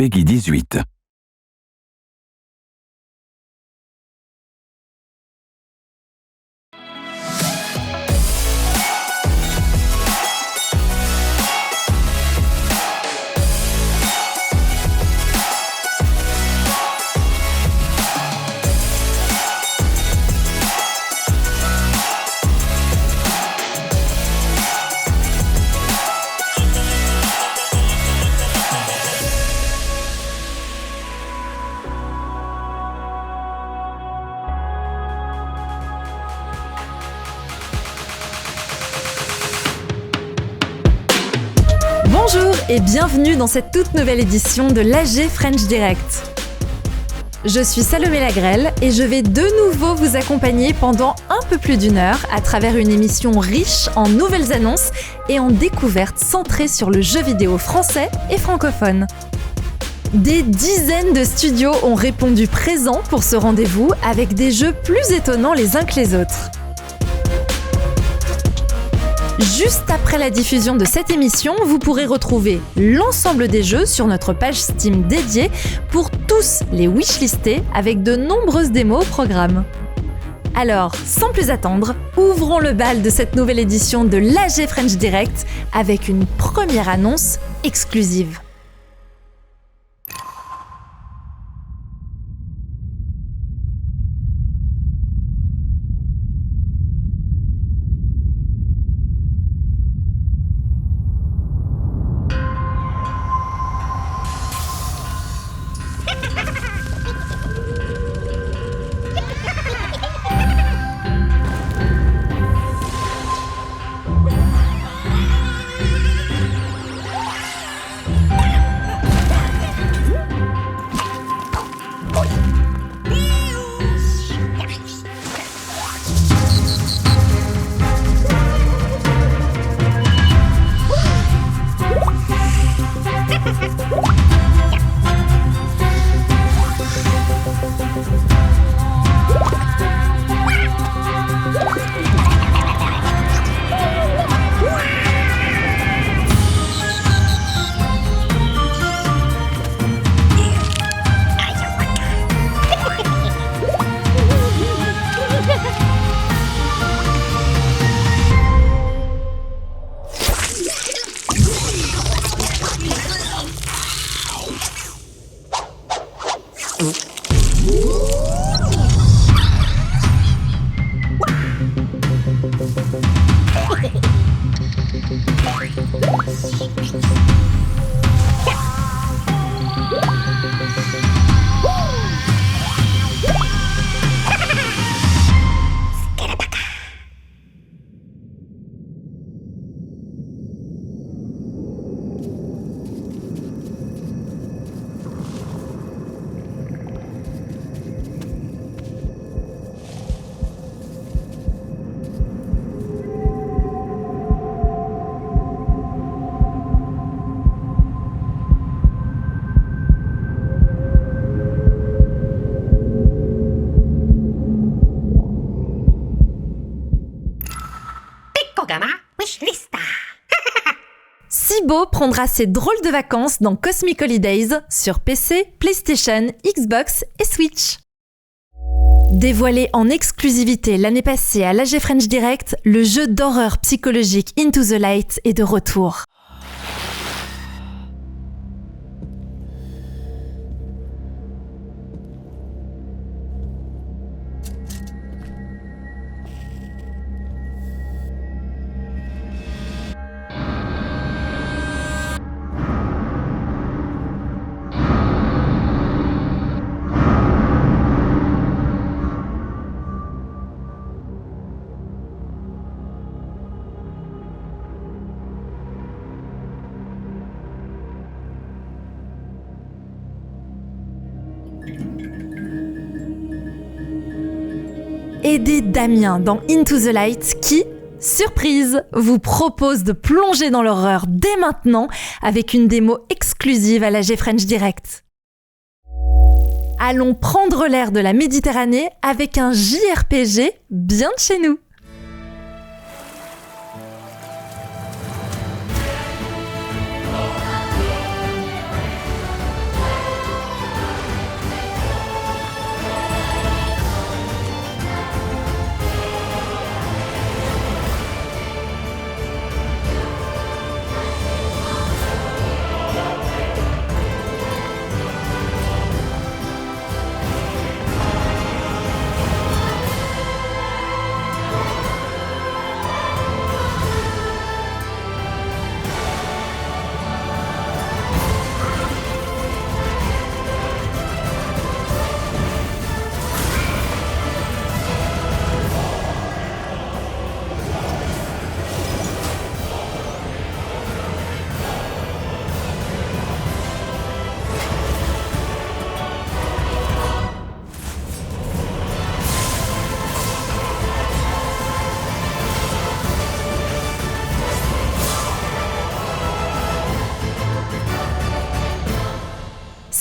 Peggy 18. Bonjour et bienvenue dans cette toute nouvelle édition de l'AG French Direct. Je suis Salomé Lagrelle et je vais de nouveau vous accompagner pendant un peu plus d'une heure à travers une émission riche en nouvelles annonces et en découvertes centrées sur le jeu vidéo français et francophone. Des dizaines de studios ont répondu présent pour ce rendez-vous avec des jeux plus étonnants les uns que les autres. Juste après la diffusion de cette émission, vous pourrez retrouver l'ensemble des jeux sur notre page Steam dédiée pour tous les wishlistés avec de nombreuses démos au programme. Alors, sans plus attendre, ouvrons le bal de cette nouvelle édition de l'AG French Direct avec une première annonce exclusive. Cibo prendra ses drôles de vacances dans Cosmic Holidays sur PC, PlayStation, Xbox et Switch. Dévoilé en exclusivité l'année passée à l'AG French Direct, le jeu d'horreur psychologique Into the Light est de retour. Aidez Damien dans Into the Light qui, surprise, vous propose de plonger dans l'horreur dès maintenant avec une démo exclusive à l'AG French Direct. Allons prendre l'air de la Méditerranée avec un JRPG bien de chez nous.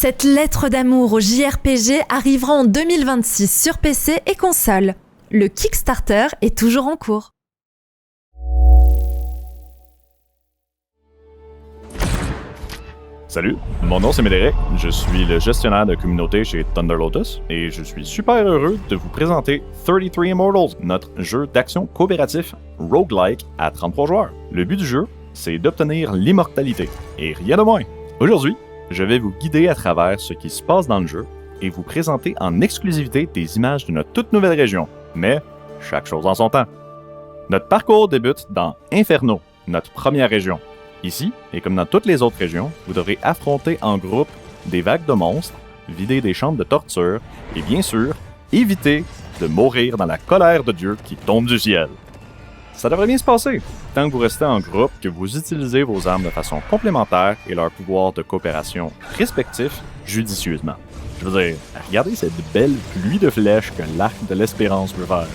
Cette lettre d'amour au JRPG arrivera en 2026 sur PC et console. Le Kickstarter est toujours en cours. Salut, mon nom c'est Médéric, je suis le gestionnaire de communauté chez Thunder Lotus et je suis super heureux de vous présenter 33 Immortals, notre jeu d'action coopératif roguelike à 33 joueurs. Le but du jeu, c'est d'obtenir l'immortalité, et rien de moins. Aujourd'hui, je vais vous guider à travers ce qui se passe dans le jeu et vous présenter en exclusivité des images de notre toute nouvelle région, mais chaque chose en son temps. Notre parcours débute dans Inferno, notre première région. Ici, et comme dans toutes les autres régions, vous devrez affronter en groupe des vagues de monstres, vider des chambres de torture, et bien sûr, éviter de mourir dans la colère de Dieu qui tombe du ciel. Ça devrait bien se passer, tant que vous restez en groupe, que vous utilisez vos armes de façon complémentaire et leurs pouvoirs de coopération respectifs judicieusement. Je veux dire, regardez cette belle pluie de flèches que l'arc de l'espérance peut faire.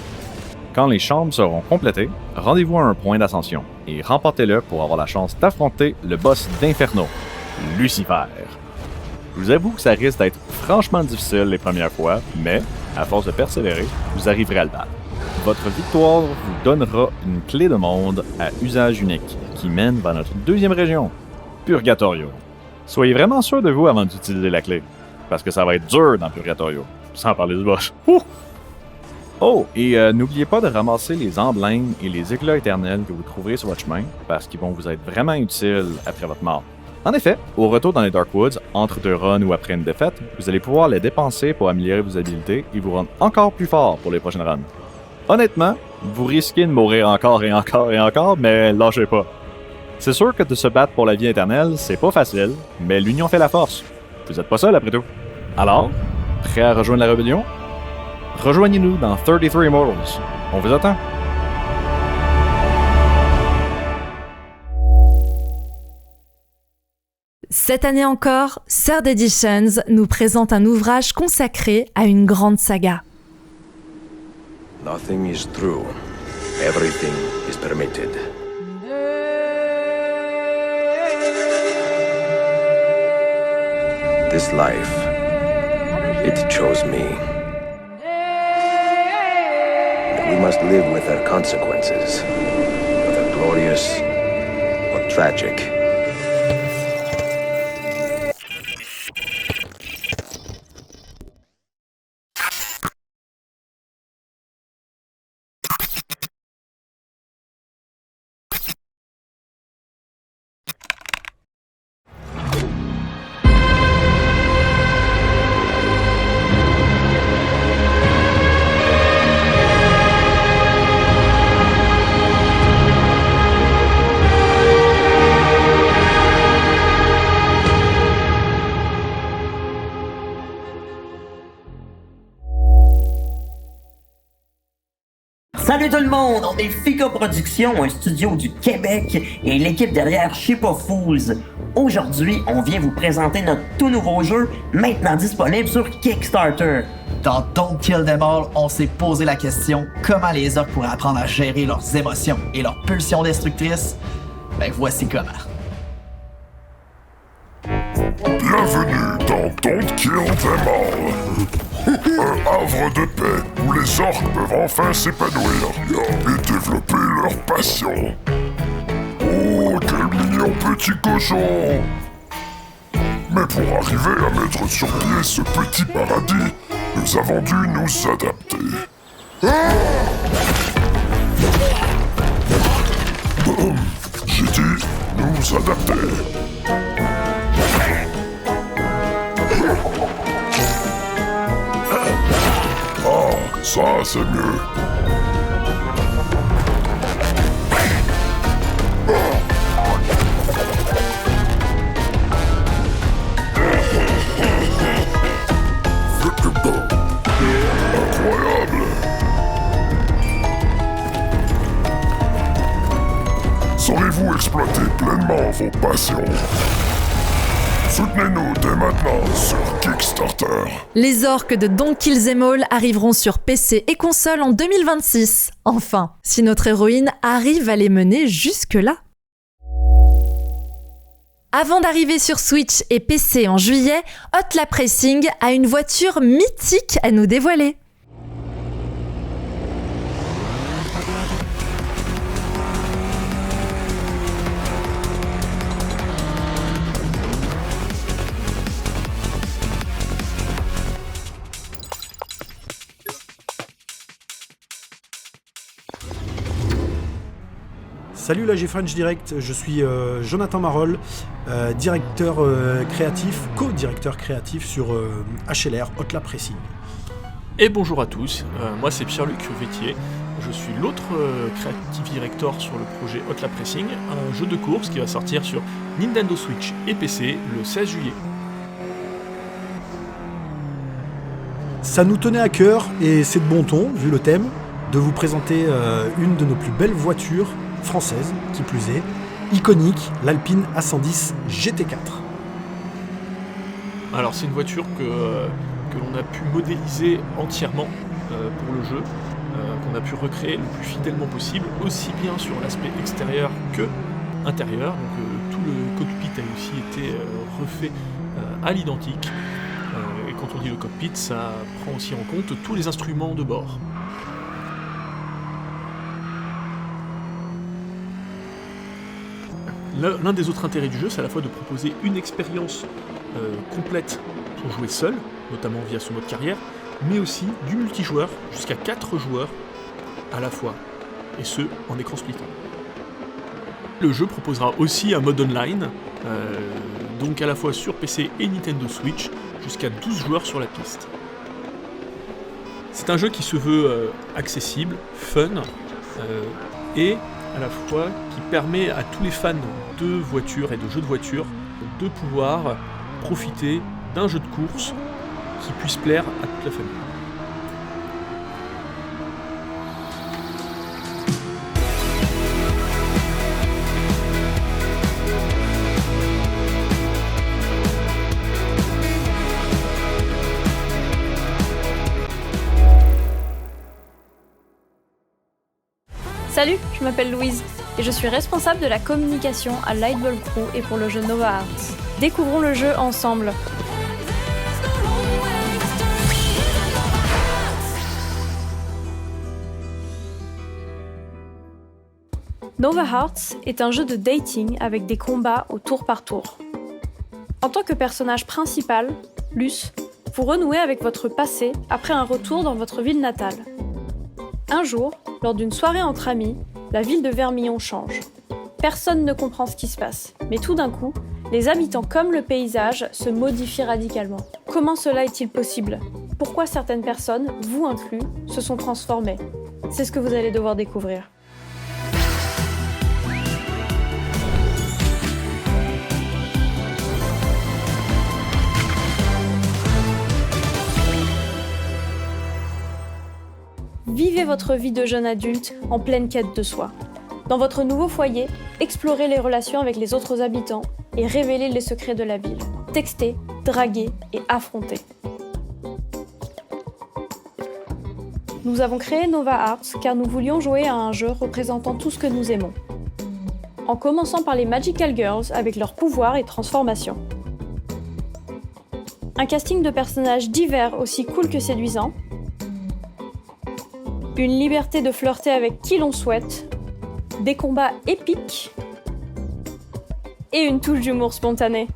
Quand les chambres seront complétées, rendez-vous à un point d'ascension et remportez-le pour avoir la chance d'affronter le boss d'Inferno, Lucifer. Je vous avoue que ça risque d'être franchement difficile les premières fois, mais à force de persévérer, vous arriverez à le battre. Votre victoire vous donnera une clé de monde à usage unique qui mène vers notre deuxième région, Purgatorio. Soyez vraiment sûr de vous avant d'utiliser la clé, parce que ça va être dur dans Purgatorio, sans parler du boss. Oh, et n'oubliez pas de ramasser les emblèmes et les éclats éternels que vous trouverez sur votre chemin, parce qu'ils vont vous être vraiment utiles après votre mort. En effet, au retour dans les Darkwoods, entre deux runs ou après une défaite, vous allez pouvoir les dépenser pour améliorer vos habiletés et vous rendre encore plus fort pour les prochaines runs. Honnêtement, vous risquez de mourir encore et encore et encore, mais lâchez pas. C'est sûr que de se battre pour la vie éternelle, c'est pas facile, mais l'union fait la force. Vous êtes pas seul après tout. Alors, prêt à rejoindre la rébellion? Rejoignez-nous dans 33 Immortals. On vous attend. Cette année encore, Third Editions nous présente un ouvrage consacré à une grande saga. Nothing is true. Everything is permitted. This life, it chose me. We must live with their consequences, whether glorious or tragic. Salut tout le monde, on est Fika Productions, un studio du Québec et l'équipe derrière Ship of Fools. Aujourd'hui, on vient vous présenter notre tout nouveau jeu, maintenant disponible sur Kickstarter. Dans Don't Kill Them All, on s'est posé la question comment les orques pourraient apprendre à gérer leurs émotions et leurs pulsions destructrices. Ben voici comment. Bienvenue dans Don't Kill Them All. Un havre de paix où les orques peuvent enfin s'épanouir et développer leur passion. Oh, quel mignon petit cochon! Mais pour arriver à mettre sur pied ce petit paradis, nous avons dû nous adapter. J'ai dit nous adapter. Ça, c'est mieux. Incroyable. Saurez-vous exploiter pleinement vos passions? Soutenez-nous dès maintenant sur Kickstarter. Les orques de Don't Kill Them All arriveront sur PC et console en 2026. Enfin, si notre héroïne arrive à les mener jusque-là. Avant d'arriver sur Switch et PC en juillet, Hotla Racing a une voiture mythique à nous dévoiler. Salut l'AG French Direct, je suis Jonathan Marolles, directeur créatif, co-directeur créatif sur HLR, Hotla Racing. Et bonjour à tous, moi c'est Pierre-Luc Vétier, je suis l'autre creative director sur le projet Hotla Racing, un jeu de course qui va sortir sur Nintendo Switch et PC le 16 juillet. Ça nous tenait à cœur, et c'est de bon ton, vu le thème, de vous présenter une de nos plus belles voitures française, qui plus est, iconique, l'Alpine A110 GT4. Alors c'est une voiture que l'on a pu modéliser entièrement pour le jeu, qu'on a pu recréer le plus fidèlement possible, aussi bien sur l'aspect extérieur que intérieur, donc tout le cockpit a aussi été refait à l'identique, et quand on dit le cockpit, ça prend aussi en compte tous les instruments de bord. L'un des autres intérêts du jeu, c'est à la fois de proposer une expérience complète pour jouer seul, notamment via son mode carrière, mais aussi du multijoueur, jusqu'à 4 joueurs à la fois, et ce, en écran splittant. Le jeu proposera aussi un mode online, donc à la fois sur PC et Nintendo Switch, jusqu'à 12 joueurs sur la piste. C'est un jeu qui se veut accessible, fun, et à la fois qui permet à tous les fans de voitures et de jeux de voitures de pouvoir profiter d'un jeu de course qui puisse plaire à toute la famille. Salut, je m'appelle Louise et je suis responsable de la communication à Lightball Crew et pour le jeu Nova Hearts. Découvrons le jeu ensemble. Nova Hearts est un jeu de dating avec des combats au tour par tour. En tant que personnage principal, Luce, vous renouez avec votre passé après un retour dans votre ville natale. Un jour, lors d'une soirée entre amis, la ville de Vermillon change. Personne ne comprend ce qui se passe, mais tout d'un coup, les habitants comme le paysage se modifient radicalement. Comment cela est-il possible ? Pourquoi certaines personnes, vous inclus, se sont transformées ? C'est ce que vous allez devoir découvrir. Vivez votre vie de jeune adulte en pleine quête de soi. Dans votre nouveau foyer, explorez les relations avec les autres habitants et révélez les secrets de la ville. Textez, draguez et affrontez. Nous avons créé Nova Hearts car nous voulions jouer à un jeu représentant tout ce que nous aimons. En commençant par les Magical Girls avec leurs pouvoirs et transformations. Un casting de personnages divers aussi cool que séduisants. Une liberté de flirter avec qui l'on souhaite, des combats épiques et une touche d'humour spontané.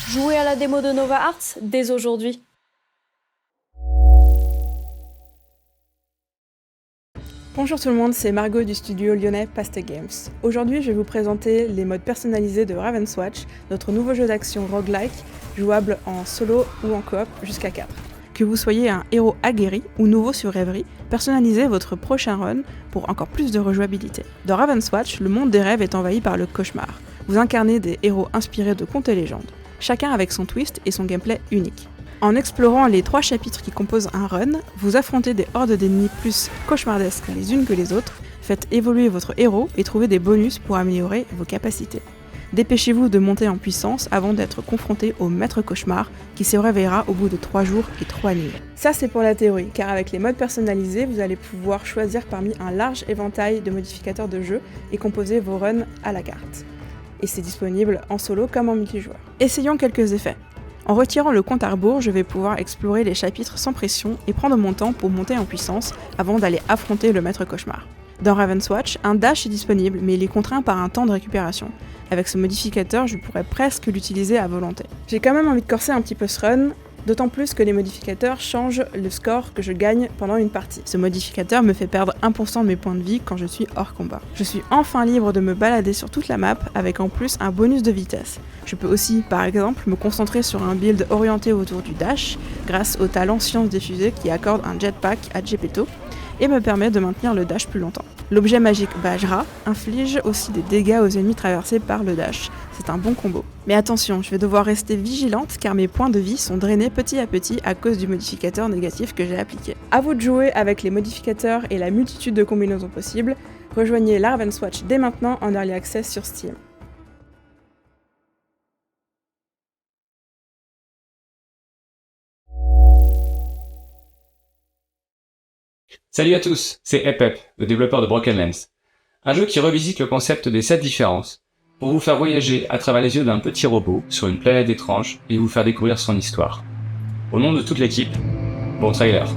Jouez à la démo de Nova Hearts dès aujourd'hui. Bonjour tout le monde, c'est Margot du studio lyonnais Paste Games. Aujourd'hui, je vais vous présenter les modes personnalisés de Ravenswatch, notre nouveau jeu d'action roguelike, jouable en solo ou en coop jusqu'à 4. Que vous soyez un héros aguerri ou nouveau sur Rêverie, personnalisez votre prochain run pour encore plus de rejouabilité. Dans Ravenswatch, le monde des rêves est envahi par le cauchemar. Vous incarnez des héros inspirés de contes et légendes, chacun avec son twist et son gameplay unique. En explorant les 3 chapitres qui composent un run, vous affrontez des hordes d'ennemis plus cauchemardesques les unes que les autres, faites évoluer votre héros et trouvez des bonus pour améliorer vos capacités. Dépêchez-vous de monter en puissance avant d'être confronté au maître cauchemar qui se réveillera au bout de 3 jours et 3 nuits. Ça c'est pour la théorie, car avec les modes personnalisés, vous allez pouvoir choisir parmi un large éventail de modificateurs de jeu et composer vos runs à la carte. et c'est disponible en solo comme en multijoueur. Essayons quelques effets. En retirant le compte à rebours, je vais pouvoir explorer les chapitres sans pression et prendre mon temps pour monter en puissance avant d'aller affronter le maître cauchemar. Dans Ravenswatch, un dash est disponible, mais il est contraint par un temps de récupération. Avec ce modificateur, je pourrais presque l'utiliser à volonté. J'ai quand même envie de corser un petit peu ce run, d'autant plus que les modificateurs changent le score que je gagne pendant une partie. Ce modificateur me fait perdre 1% de mes points de vie quand je suis hors combat. Je suis enfin libre de me balader sur toute la map avec en plus un bonus de vitesse. Je peux aussi, par exemple, me concentrer sur un build orienté autour du dash, grâce au talent Science des fusées qui accorde un jetpack à Geppetto, et me permet de maintenir le dash plus longtemps. L'objet magique Bajra inflige aussi des dégâts aux ennemis traversés par le dash. C'est un bon combo. Mais attention, je vais devoir rester vigilante car mes points de vie sont drainés petit à petit à cause du modificateur négatif que j'ai appliqué. À vous de jouer avec les modificateurs et la multitude de combinaisons possibles. Rejoignez la Ravenswatch dès maintenant en Early Access sur Steam. Salut à tous, c'est Epep, le développeur de Broken Lens. Un jeu qui revisite le concept des 7 différences pour vous faire voyager à travers les yeux d'un petit robot sur une planète étrange et vous faire découvrir son histoire. Au nom de toute l'équipe, bon trailer.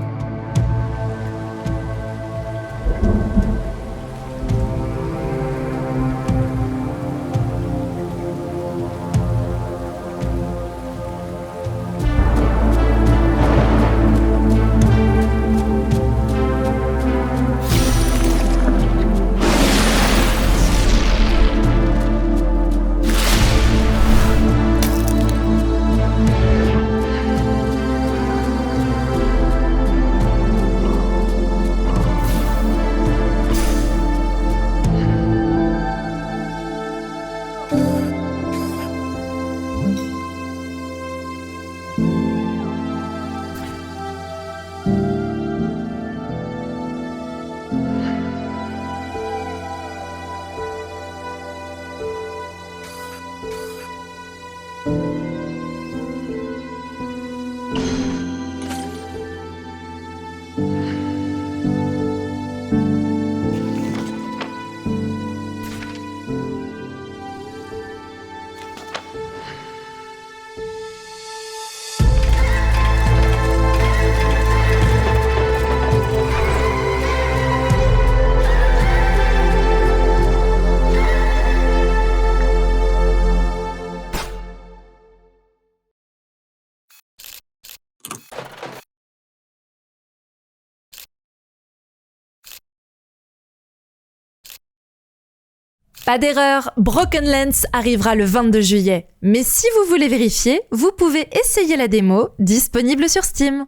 Pas d'erreur, Broken Lens arrivera le 22 juillet. Mais si vous voulez vérifier, vous pouvez essayer la démo, disponible sur Steam.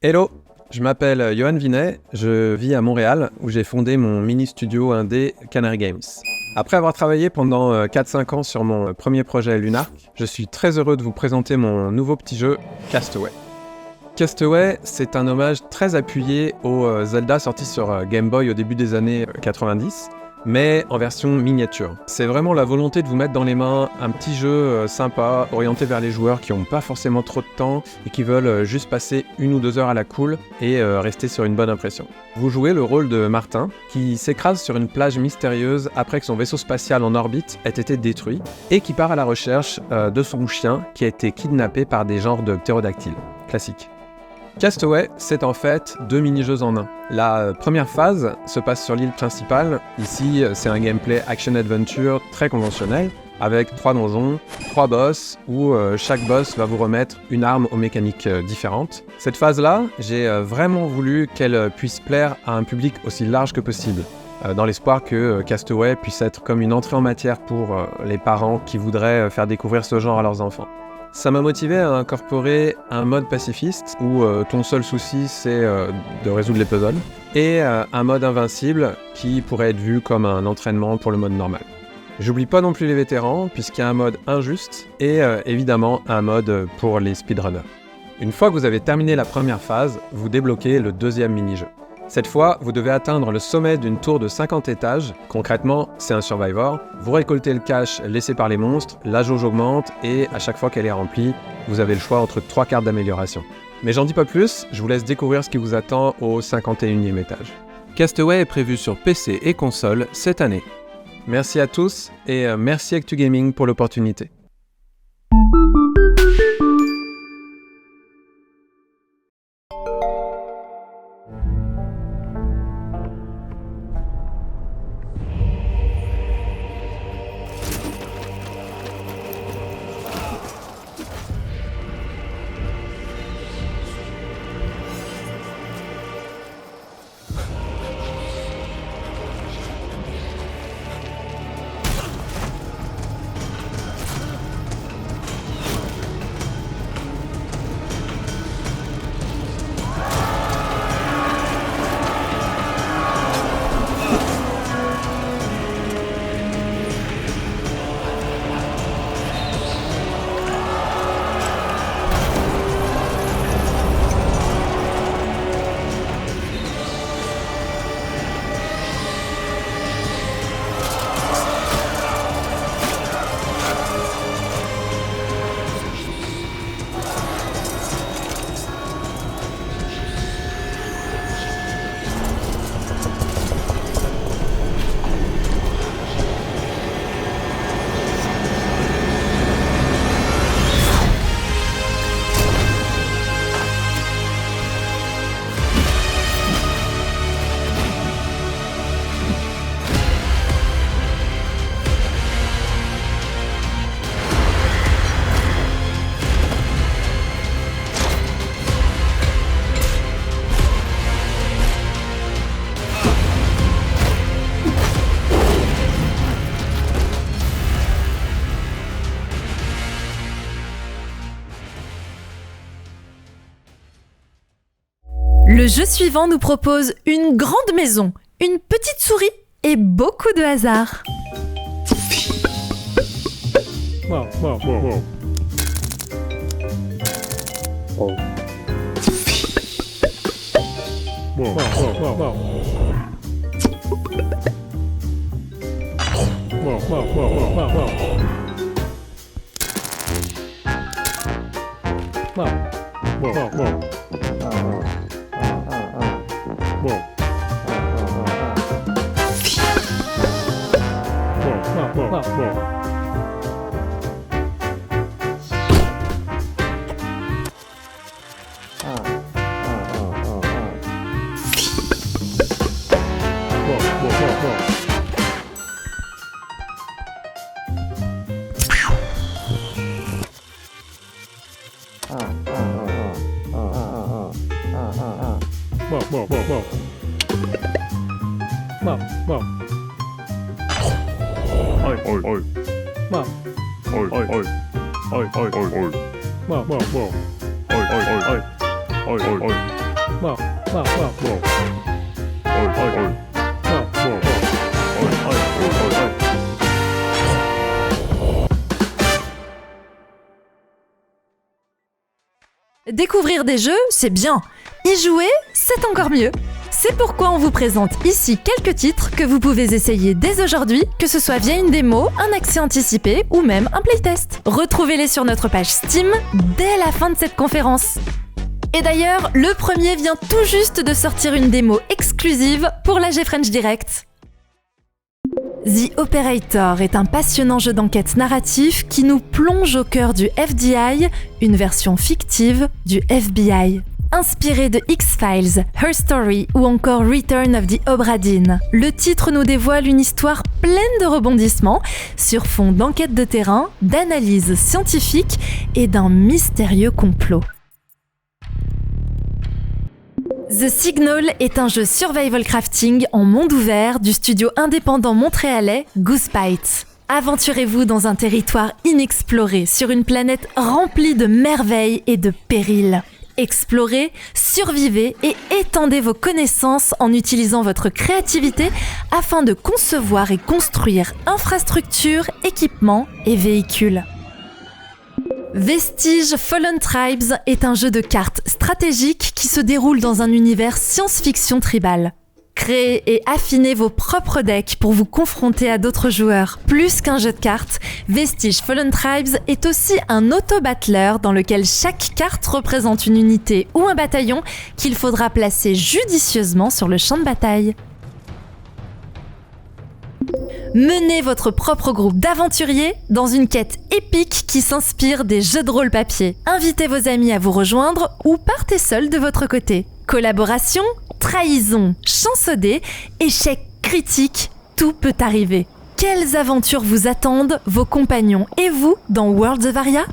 Hello, je m'appelle Johan Vinet, je vis à Montréal où j'ai fondé mon mini-studio indé Canary Games. Après avoir travaillé pendant 4-5 ans sur mon premier projet Lunark, je suis très heureux de vous présenter mon nouveau petit jeu Castaway. Castaway, c'est un hommage très appuyé au Zelda sorti sur Game Boy au début des années 90, mais en version miniature. C'est vraiment la volonté de vous mettre dans les mains un petit jeu sympa, orienté vers les joueurs qui n'ont pas forcément trop de temps et qui veulent juste passer 1 ou 2 heures à la cool et rester sur une bonne impression. Vous jouez le rôle de Martin, qui s'écrase sur une plage mystérieuse après que son vaisseau spatial en orbite ait été détruit, et qui part à la recherche de son chien qui a été kidnappé par des genres de ptérodactyles. Classique. Castaway, c'est en fait 2 mini-jeux en un. La première phase se passe sur l'île principale. Ici, c'est un gameplay action-adventure très conventionnel, avec 3 donjons, 3 boss, où chaque boss va vous remettre une arme aux mécaniques différentes. Cette phase-là, j'ai vraiment voulu qu'elle puisse plaire à un public aussi large que possible, dans l'espoir que Castaway puisse être comme une entrée en matière pour les parents qui voudraient faire découvrir ce genre à leurs enfants. Ça m'a motivé à incorporer un mode pacifiste où ton seul souci c'est de résoudre les puzzles, et un mode invincible qui pourrait être vu comme un entraînement pour le mode normal. J'oublie pas non plus les vétérans puisqu'il y a un mode injuste et évidemment un mode pour les speedrunners. Une fois que vous avez terminé la première phase, vous débloquez le deuxième mini-jeu. Cette fois, vous devez atteindre le sommet d'une tour de 50 étages. Concrètement, c'est un survivor. Vous récoltez le cash laissé par les monstres, la jauge augmente et à chaque fois qu'elle est remplie, vous avez le choix entre 3 cartes d'amélioration. Mais j'en dis pas plus, je vous laisse découvrir ce qui vous attend au 51e étage. Castaway est prévu sur PC et console cette année. Merci à tous et merci Actu Gaming pour l'opportunité. Le jeu suivant nous propose une grande maison, une petite souris et beaucoup de hasard. Découvrir des jeux, c'est bien. Y jouer, c'est encore mieux. C'est pourquoi on vous présente ici quelques titres que vous pouvez essayer dès aujourd'hui, que ce soit via une démo, un accès anticipé ou même un playtest. Retrouvez-les sur notre page Steam dès la fin de cette conférence. Et d'ailleurs, le premier vient tout juste de sortir une démo exclusive pour l'AG French Direct. The Operator est un passionnant jeu d'enquête narratif qui nous plonge au cœur du FDI, une version fictive du FBI. Inspiré de X-Files, Her Story ou encore Return of the Obra Dinn, le titre nous dévoile une histoire pleine de rebondissements sur fond d'enquête de terrain, d'analyse scientifique et d'un mystérieux complot. The Signal est un jeu survival crafting en monde ouvert du studio indépendant montréalais Goosebite. Aventurez-vous dans un territoire inexploré sur une planète remplie de merveilles et de périls. Explorez, survivez et étendez vos connaissances en utilisant votre créativité afin de concevoir et construire infrastructures, équipements et véhicules. Vestige Fallen Tribes est un jeu de cartes stratégique qui se déroule dans un univers science-fiction tribal. Créez et affinez vos propres decks pour vous confronter à d'autres joueurs. Plus qu'un jeu de cartes, Vestige Fallen Tribes est aussi un auto-battler dans lequel chaque carte représente une unité ou un bataillon qu'il faudra placer judicieusement sur le champ de bataille. Menez votre propre groupe d'aventuriers dans une quête épique qui s'inspire des jeux de rôle papier. Invitez vos amis à vous rejoindre ou partez seul de votre côté. Collaboration, trahison, chance au dé, échec critique, tout peut arriver. Quelles aventures vous attendent, vos compagnons et vous, dans Worlds of Aria ?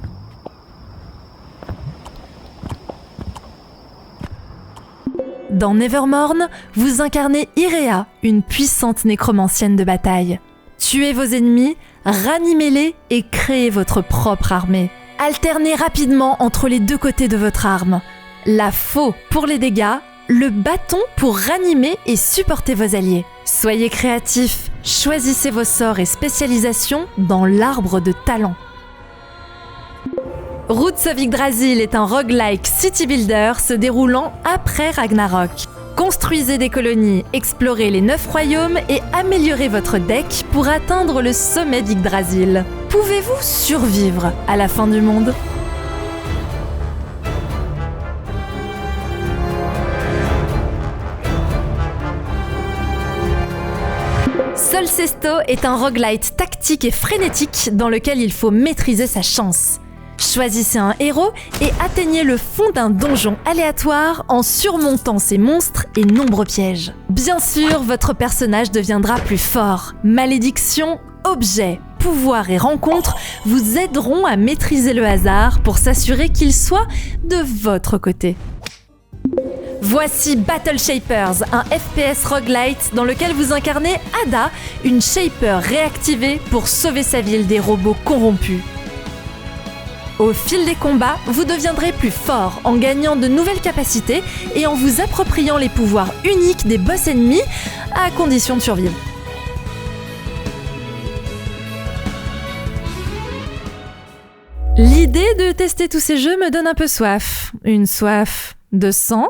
Dans Nevermorn, vous incarnez Irea, une puissante nécromancienne de bataille. Tuez vos ennemis, ranimez-les et créez votre propre armée. Alternez rapidement entre les deux côtés de votre arme. La faux pour les dégâts, le bâton pour ranimer et supporter vos alliés. Soyez créatifs, choisissez vos sorts et spécialisations dans l'arbre de talent. Roots of Yggdrasil est un roguelike city builder se déroulant après Ragnarok. Construisez des colonies, explorez les 9 royaumes et améliorez votre deck pour atteindre le sommet d'Yggdrasil. Pouvez-vous survivre à la fin du monde ? Solcesto est un roguelite tactique et frénétique dans lequel il faut maîtriser sa chance. Choisissez un héros et atteignez le fond d'un donjon aléatoire en surmontant ses monstres et nombreux pièges. Bien sûr, votre personnage deviendra plus fort. Malédiction, objets, pouvoirs et rencontres vous aideront à maîtriser le hasard pour s'assurer qu'il soit de votre côté. Voici Battle Shapers, un FPS roguelite dans lequel vous incarnez Ada, une shaper réactivée pour sauver sa ville des robots corrompus. Au fil des combats, vous deviendrez plus fort en gagnant de nouvelles capacités et en vous appropriant les pouvoirs uniques des boss ennemis, à condition de survivre. L'idée de tester tous ces jeux me donne un peu soif. Une soif de sang ?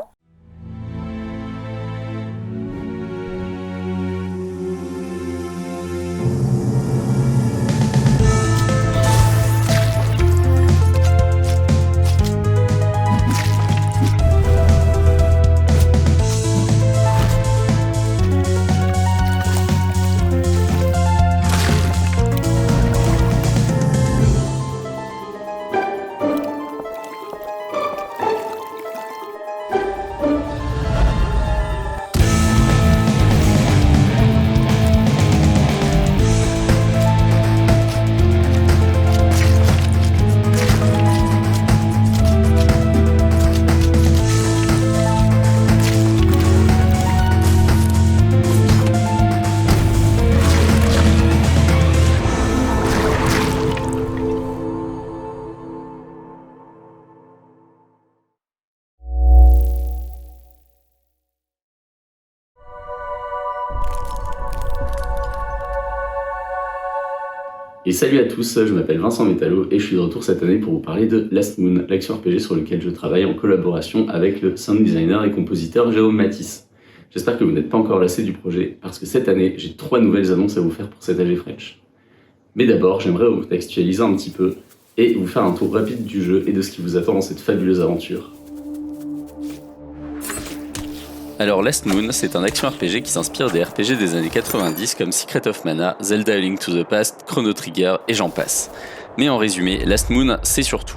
Et salut à tous, je m'appelle Vincent Metallo et je suis de retour cette année pour vous parler de Last Moon, l'action RPG sur lequel je travaille en collaboration avec le sound designer et compositeur Jérôme Matisse. J'espère que vous n'êtes pas encore lassés du projet, parce que cette année, j'ai 3 nouvelles annonces à vous faire pour cette AG French. Mais d'abord, j'aimerais vous contextualiser un petit peu et vous faire un tour rapide du jeu et de ce qui vous attend dans cette fabuleuse aventure. Alors Last Moon, c'est un action RPG qui s'inspire des RPG des années 90 comme Secret of Mana, Zelda A Link to the Past, Chrono Trigger et j'en passe. Mais en résumé, Last Moon, c'est surtout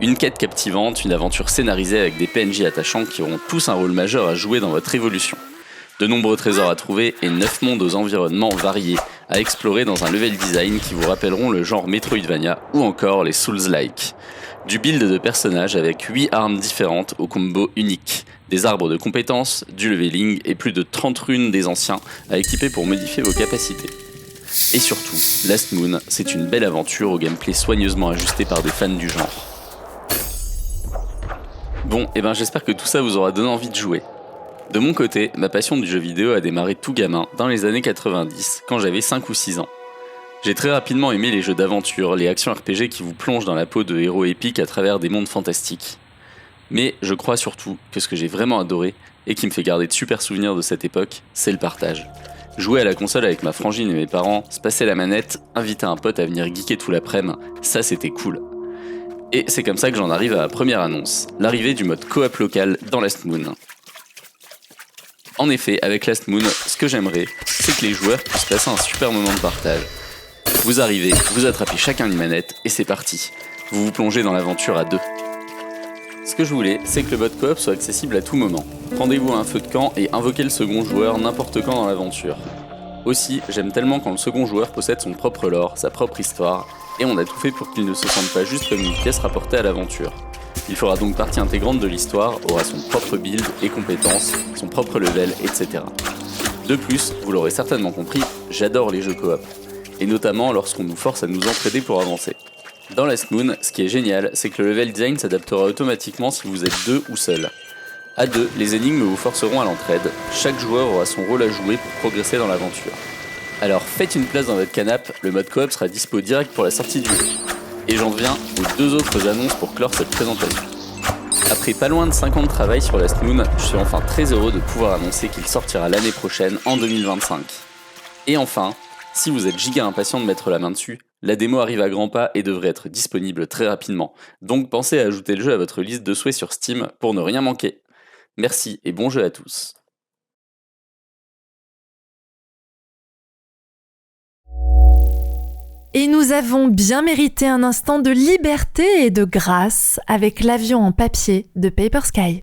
une quête captivante, une aventure scénarisée avec des PNJ attachants qui auront tous un rôle majeur à jouer dans votre évolution. De nombreux trésors à trouver et 9 mondes aux environnements variés à explorer dans un level design qui vous rappelleront le genre Metroidvania ou encore les Souls-like. Du build de personnages avec 8 armes différentes au combo unique, des arbres de compétences, du leveling et plus de 30 runes des anciens à équiper pour modifier vos capacités. Et surtout, Last Moon, c'est une belle aventure au gameplay soigneusement ajusté par des fans du genre. Bon, j'espère que tout ça vous aura donné envie de jouer. De mon côté, ma passion du jeu vidéo a démarré tout gamin dans les années 90, quand j'avais 5 ou 6 ans. J'ai très rapidement aimé les jeux d'aventure, les actions RPG qui vous plongent dans la peau de héros épiques à travers des mondes fantastiques. Mais je crois surtout que ce que j'ai vraiment adoré, et qui me fait garder de super souvenirs de cette époque, c'est le partage. Jouer à la console avec ma frangine et mes parents, se passer la manette, inviter un pote à venir geeker tout l'après-midi, ça c'était cool. Et c'est comme ça que j'en arrive à la première annonce, l'arrivée du mode coop local dans Last Moon. En effet, avec Last Moon, ce que j'aimerais, c'est que les joueurs puissent passer un super moment de partage. Vous arrivez, vous attrapez chacun une manette, et c'est parti. Vous vous plongez dans l'aventure à 2. Ce que je voulais, c'est que le mode coop soit accessible à tout moment. Rendez-vous à un feu de camp et invoquez le second joueur n'importe quand dans l'aventure. Aussi, j'aime tellement quand le second joueur possède son propre lore, sa propre histoire, et on a tout fait pour qu'il ne se sente pas juste comme une pièce rapportée à l'aventure. Il fera donc partie intégrante de l'histoire, aura son propre build et compétences, son propre level, etc. De plus, vous l'aurez certainement compris, j'adore les jeux coop, et notamment lorsqu'on nous force à nous entraider pour avancer. Dans Last Moon, ce qui est génial, c'est que le level design s'adaptera automatiquement si vous êtes 2 ou seul. À 2, les énigmes vous forceront à l'entraide, chaque joueur aura son rôle à jouer pour progresser dans l'aventure. Alors faites une place dans votre canapé, le mode coop sera dispo direct pour la sortie du jeu. Et j'en viens aux 2 autres annonces pour clore cette présentation. Après pas loin de 5 ans de travail sur Last Moon, je suis enfin très heureux de pouvoir annoncer qu'il sortira l'année prochaine, en 2025. Et enfin, si vous êtes giga impatient de mettre la main dessus, la démo arrive à grands pas et devrait être disponible très rapidement. Donc pensez à ajouter le jeu à votre liste de souhaits sur Steam pour ne rien manquer. Merci et bon jeu à tous. Et nous avons bien mérité un instant de liberté et de grâce avec l'avion en papier de Paper Sky.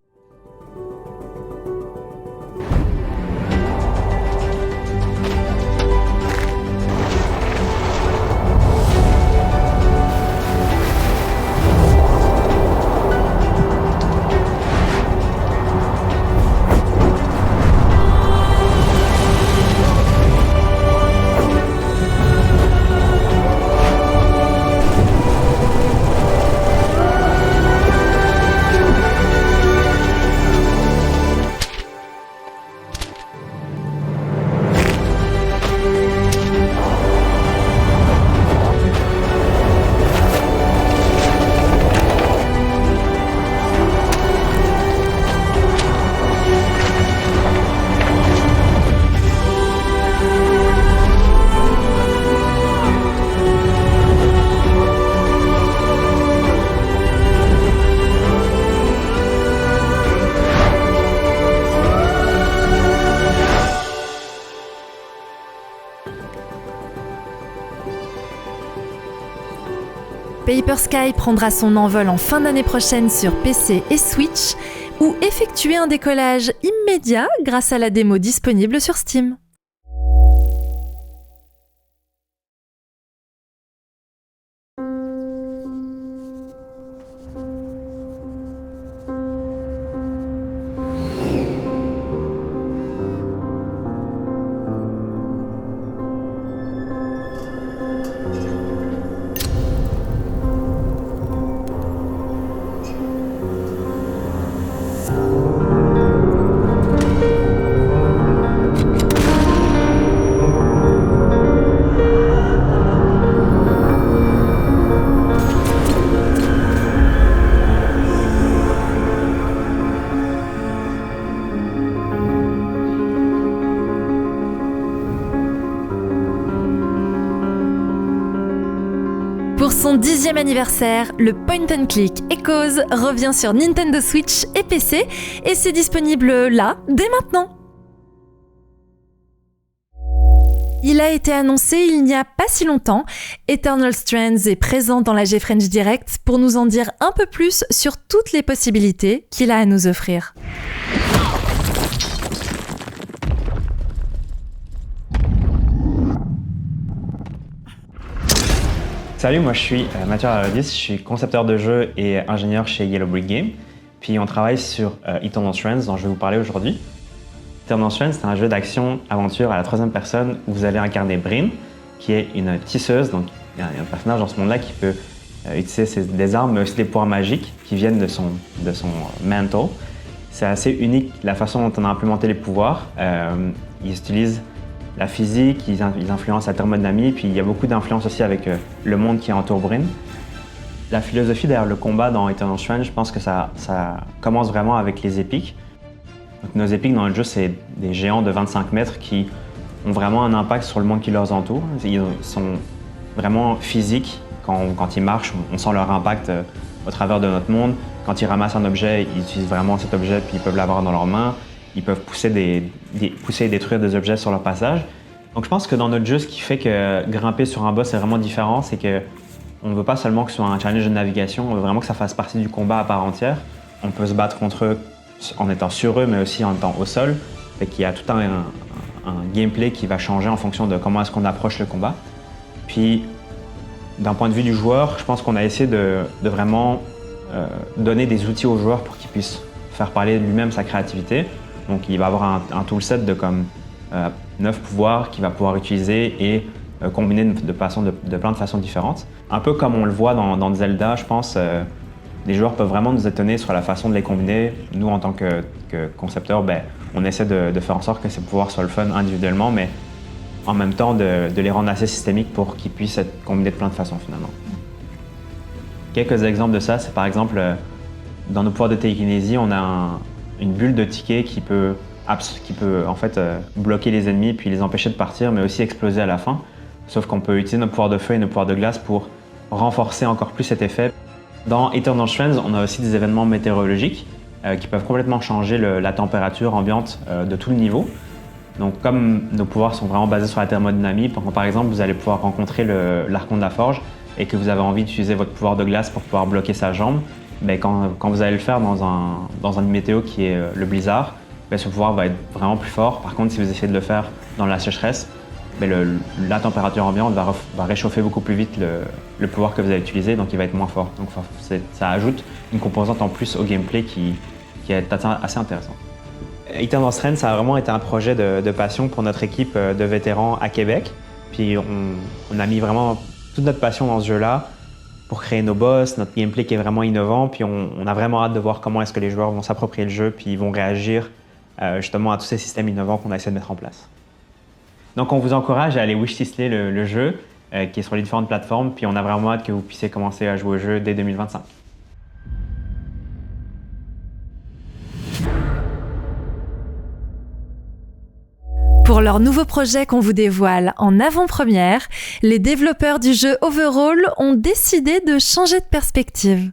Paper Sky prendra son envol en fin d'année prochaine sur PC et Switch, ou effectuer un décollage immédiat grâce à la démo disponible sur Steam. son 10e anniversaire, le Point and Click Echoes revient sur Nintendo Switch et PC et c'est disponible là, dès maintenant. Il a été annoncé il n'y a pas si longtemps. Eternal Strands est présent dans la G-French Direct pour nous en dire un peu plus sur toutes les possibilités qu'il a à nous offrir. Salut, moi je suis Mathieu Aradis, je suis concepteur de jeux et ingénieur chez Yellow Brick Game. Puis on travaille sur Eternal Strands dont je vais vous parler aujourd'hui. Eternal Strands, c'est un jeu d'action-aventure à la troisième personne où vous allez incarner Bryn, qui est une tisseuse. Donc il y a un personnage dans ce monde-là qui peut utiliser des armes, mais aussi des pouvoirs magiques qui viennent de son mantle. C'est assez unique la façon dont on a implémenté les pouvoirs. Ils utilisent la physique, ils influencent la thermodynamie, puis il y a beaucoup d'influence aussi avec le monde qui entoure Bryn. La philosophie derrière le combat dans Eternal Strands, je pense que ça commence vraiment avec les épiques. Donc, nos épiques dans le jeu, c'est des géants de 25 mètres qui ont vraiment un impact sur le monde qui les entoure. Ils sont vraiment physiques. Quand ils marchent, on sent leur impact au travers de notre monde. Quand ils ramassent un objet, ils utilisent vraiment cet objet puis ils peuvent l'avoir dans leurs mains. Ils peuvent pousser et détruire des objets sur leur passage. Donc je pense que dans notre jeu, ce qui fait que grimper sur un boss est vraiment différent, c'est qu'on ne veut pas seulement que ce soit un challenge de navigation, on veut vraiment que ça fasse partie du combat à part entière. On peut se battre contre eux en étant sur eux, mais aussi en étant au sol. Fait qu'il y a tout un gameplay qui va changer en fonction de comment est-ce qu'on approche le combat. Puis, d'un point de vue du joueur, je pense qu'on a essayé de vraiment donner des outils aux joueurs pour qu'ils puissent faire parler de lui-même sa créativité. Donc il va avoir un toolset de comme 9 pouvoirs qu'il va pouvoir utiliser et combiner de plein de façons différentes. Un peu comme on le voit dans Zelda, je pense, les joueurs peuvent vraiment nous étonner sur la façon de les combiner. Nous, en tant que concepteurs, on essaie de faire en sorte que ces pouvoirs soient le fun individuellement, mais en même temps de les rendre assez systémiques pour qu'ils puissent être combinés de plein de façons finalement. Quelques exemples de ça, c'est par exemple, dans nos pouvoirs de télékinésie, on a une bulle de tickets qui peut en fait bloquer les ennemis puis les empêcher de partir, mais aussi exploser à la fin. Sauf qu'on peut utiliser nos pouvoirs de feu et nos pouvoirs de glace pour renforcer encore plus cet effet. Dans Eternal Strands, on a aussi des événements météorologiques qui peuvent complètement changer la température ambiante de tout le niveau. Donc comme nos pouvoirs sont vraiment basés sur la thermodynamie, par exemple vous allez pouvoir rencontrer l'Archon de la Forge et que vous avez envie d'utiliser votre pouvoir de glace pour pouvoir bloquer sa jambe, quand vous allez le faire dans une météo qui est le blizzard, ce pouvoir va être vraiment plus fort. Par contre, si vous essayez de le faire dans la sécheresse, la température ambiante va réchauffer beaucoup plus vite le pouvoir que vous avez utilisé, donc il va être moins fort. Donc ça ajoute une composante en plus au gameplay qui est assez intéressant. Eternal Strands, ça a vraiment été un projet de passion pour notre équipe de vétérans à Québec. Puis on a mis vraiment toute notre passion dans ce jeu-là pour créer nos boss, notre gameplay qui est vraiment innovant. Puis on a vraiment hâte de voir comment est-ce que les joueurs vont s'approprier le jeu puis ils vont réagir justement à tous ces systèmes innovants qu'on a essayé de mettre en place. Donc on vous encourage à aller wishlister le jeu qui est sur les différentes plateformes. Puis on a vraiment hâte que vous puissiez commencer à jouer au jeu dès 2025. Pour leur nouveau projet qu'on vous dévoile en avant-première, les développeurs du jeu Overall ont décidé de changer de perspective.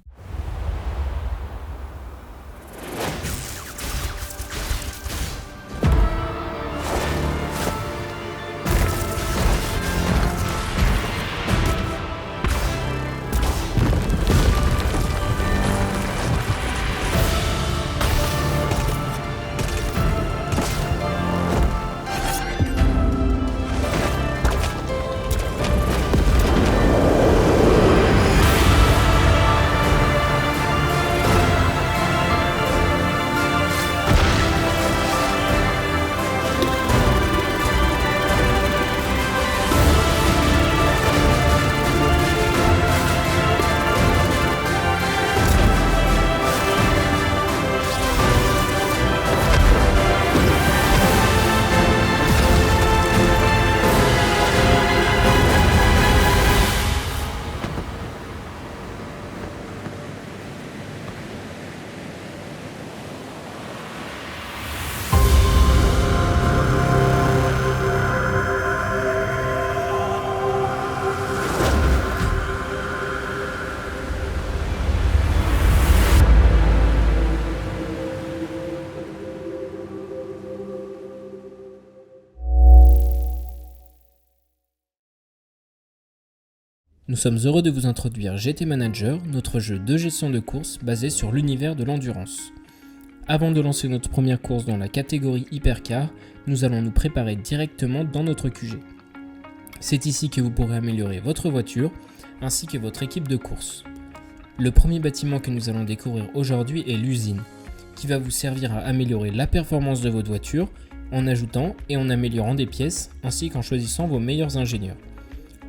Nous sommes heureux de vous introduire GT Manager, notre jeu de gestion de course basé sur l'univers de l'endurance. Avant de lancer notre première course dans la catégorie Hypercar, nous allons nous préparer directement dans notre QG. C'est ici que vous pourrez améliorer votre voiture ainsi que votre équipe de course. Le premier bâtiment que nous allons découvrir aujourd'hui est l'usine, qui va vous servir à améliorer la performance de votre voiture en ajoutant et en améliorant des pièces ainsi qu'en choisissant vos meilleurs ingénieurs.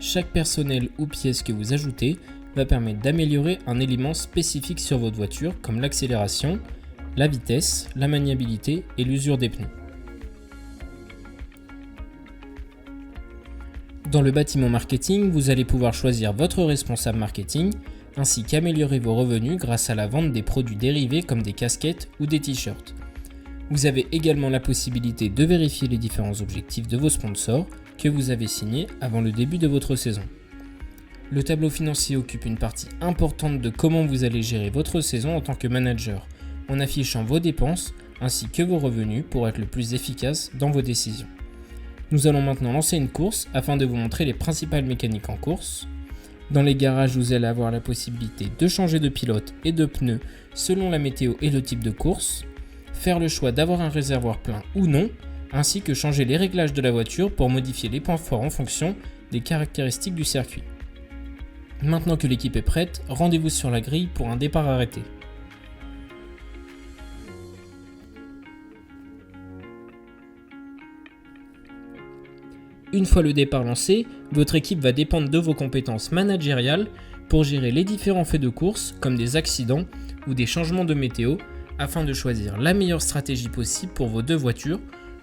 Chaque personnel ou pièce que vous ajoutez va permettre d'améliorer un élément spécifique sur votre voiture comme l'accélération, la vitesse, la maniabilité et l'usure des pneus. Dans le bâtiment marketing, vous allez pouvoir choisir votre responsable marketing ainsi qu'améliorer vos revenus grâce à la vente des produits dérivés comme des casquettes ou des t-shirts. Vous avez également la possibilité de vérifier les différents objectifs de vos sponsors que vous avez signés avant le début de votre saison. Le tableau financier occupe une partie importante de comment vous allez gérer votre saison en tant que manager, en affichant vos dépenses ainsi que vos revenus pour être le plus efficace dans vos décisions. Nous allons maintenant lancer une course afin de vous montrer les principales mécaniques en course. Dans les garages, vous allez avoir la possibilité de changer de pilote et de pneus selon la météo et le type de course, faire le choix d'avoir un réservoir plein ou non, ainsi que changer les réglages de la voiture pour modifier les points forts en fonction des caractéristiques du circuit. Maintenant que l'équipe est prête, rendez-vous sur la grille pour un départ arrêté. Une fois le départ lancé, votre équipe va dépendre de vos compétences managériales pour gérer les différents faits de course comme des accidents ou des changements de météo afin de choisir la meilleure stratégie possible pour vos deux voitures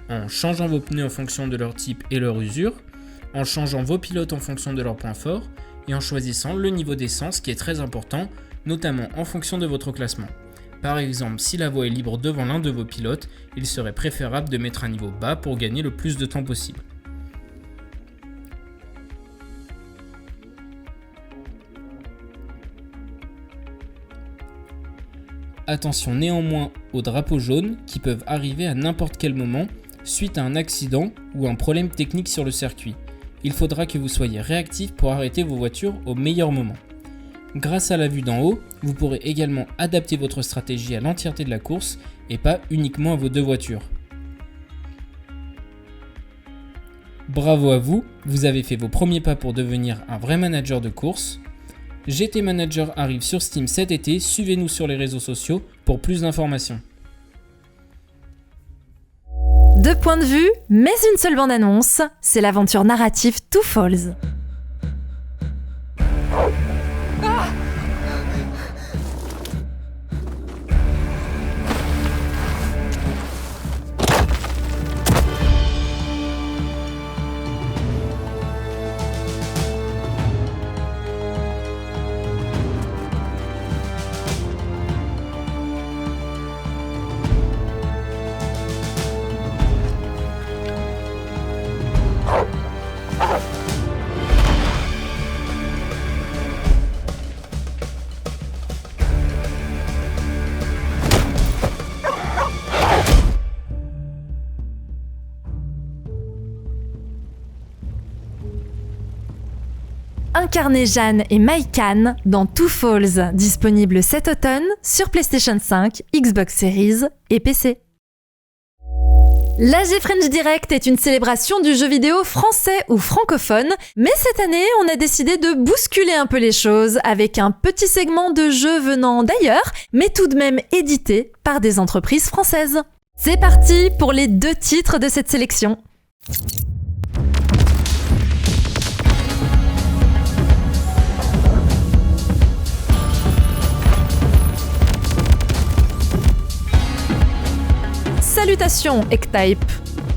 en changeant vos pneus en fonction de leur type et leur usure, en changeant vos pilotes en fonction de leurs points forts et en choisissant le niveau d'essence qui est très important, notamment en fonction de votre classement. Par exemple, si la voie est libre devant l'un de vos pilotes, il serait préférable de mettre un niveau bas pour gagner le plus de temps possible. Attention néanmoins aux drapeaux jaunes qui peuvent arriver à n'importe quel moment suite à un accident ou un problème technique sur le circuit. Il faudra que vous soyez réactif pour arrêter vos voitures au meilleur moment. Grâce à la vue d'en haut, vous pourrez également adapter votre stratégie à l'entièreté de la course et pas uniquement à vos deux voitures. Bravo à vous, vous avez fait vos premiers pas pour devenir un vrai manager de course. GT Manager arrive sur Steam cet été, suivez-nous sur les réseaux sociaux pour plus d'informations. Deux points de vue, mais une seule bande-annonce, c'est l'aventure narrative Two Falls. Incarnez Jeanne et Maïkan dans Two Falls, disponible cet automne sur PlayStation 5, Xbox Series et PC. L'AG French Direct est une célébration du jeu vidéo français ou francophone, mais cette année, on a décidé de bousculer un peu les choses avec un petit segment de jeux venant d'ailleurs, mais tout de même édité par des entreprises françaises. C'est parti pour les 2 titres de cette sélection. Salutations Ectype!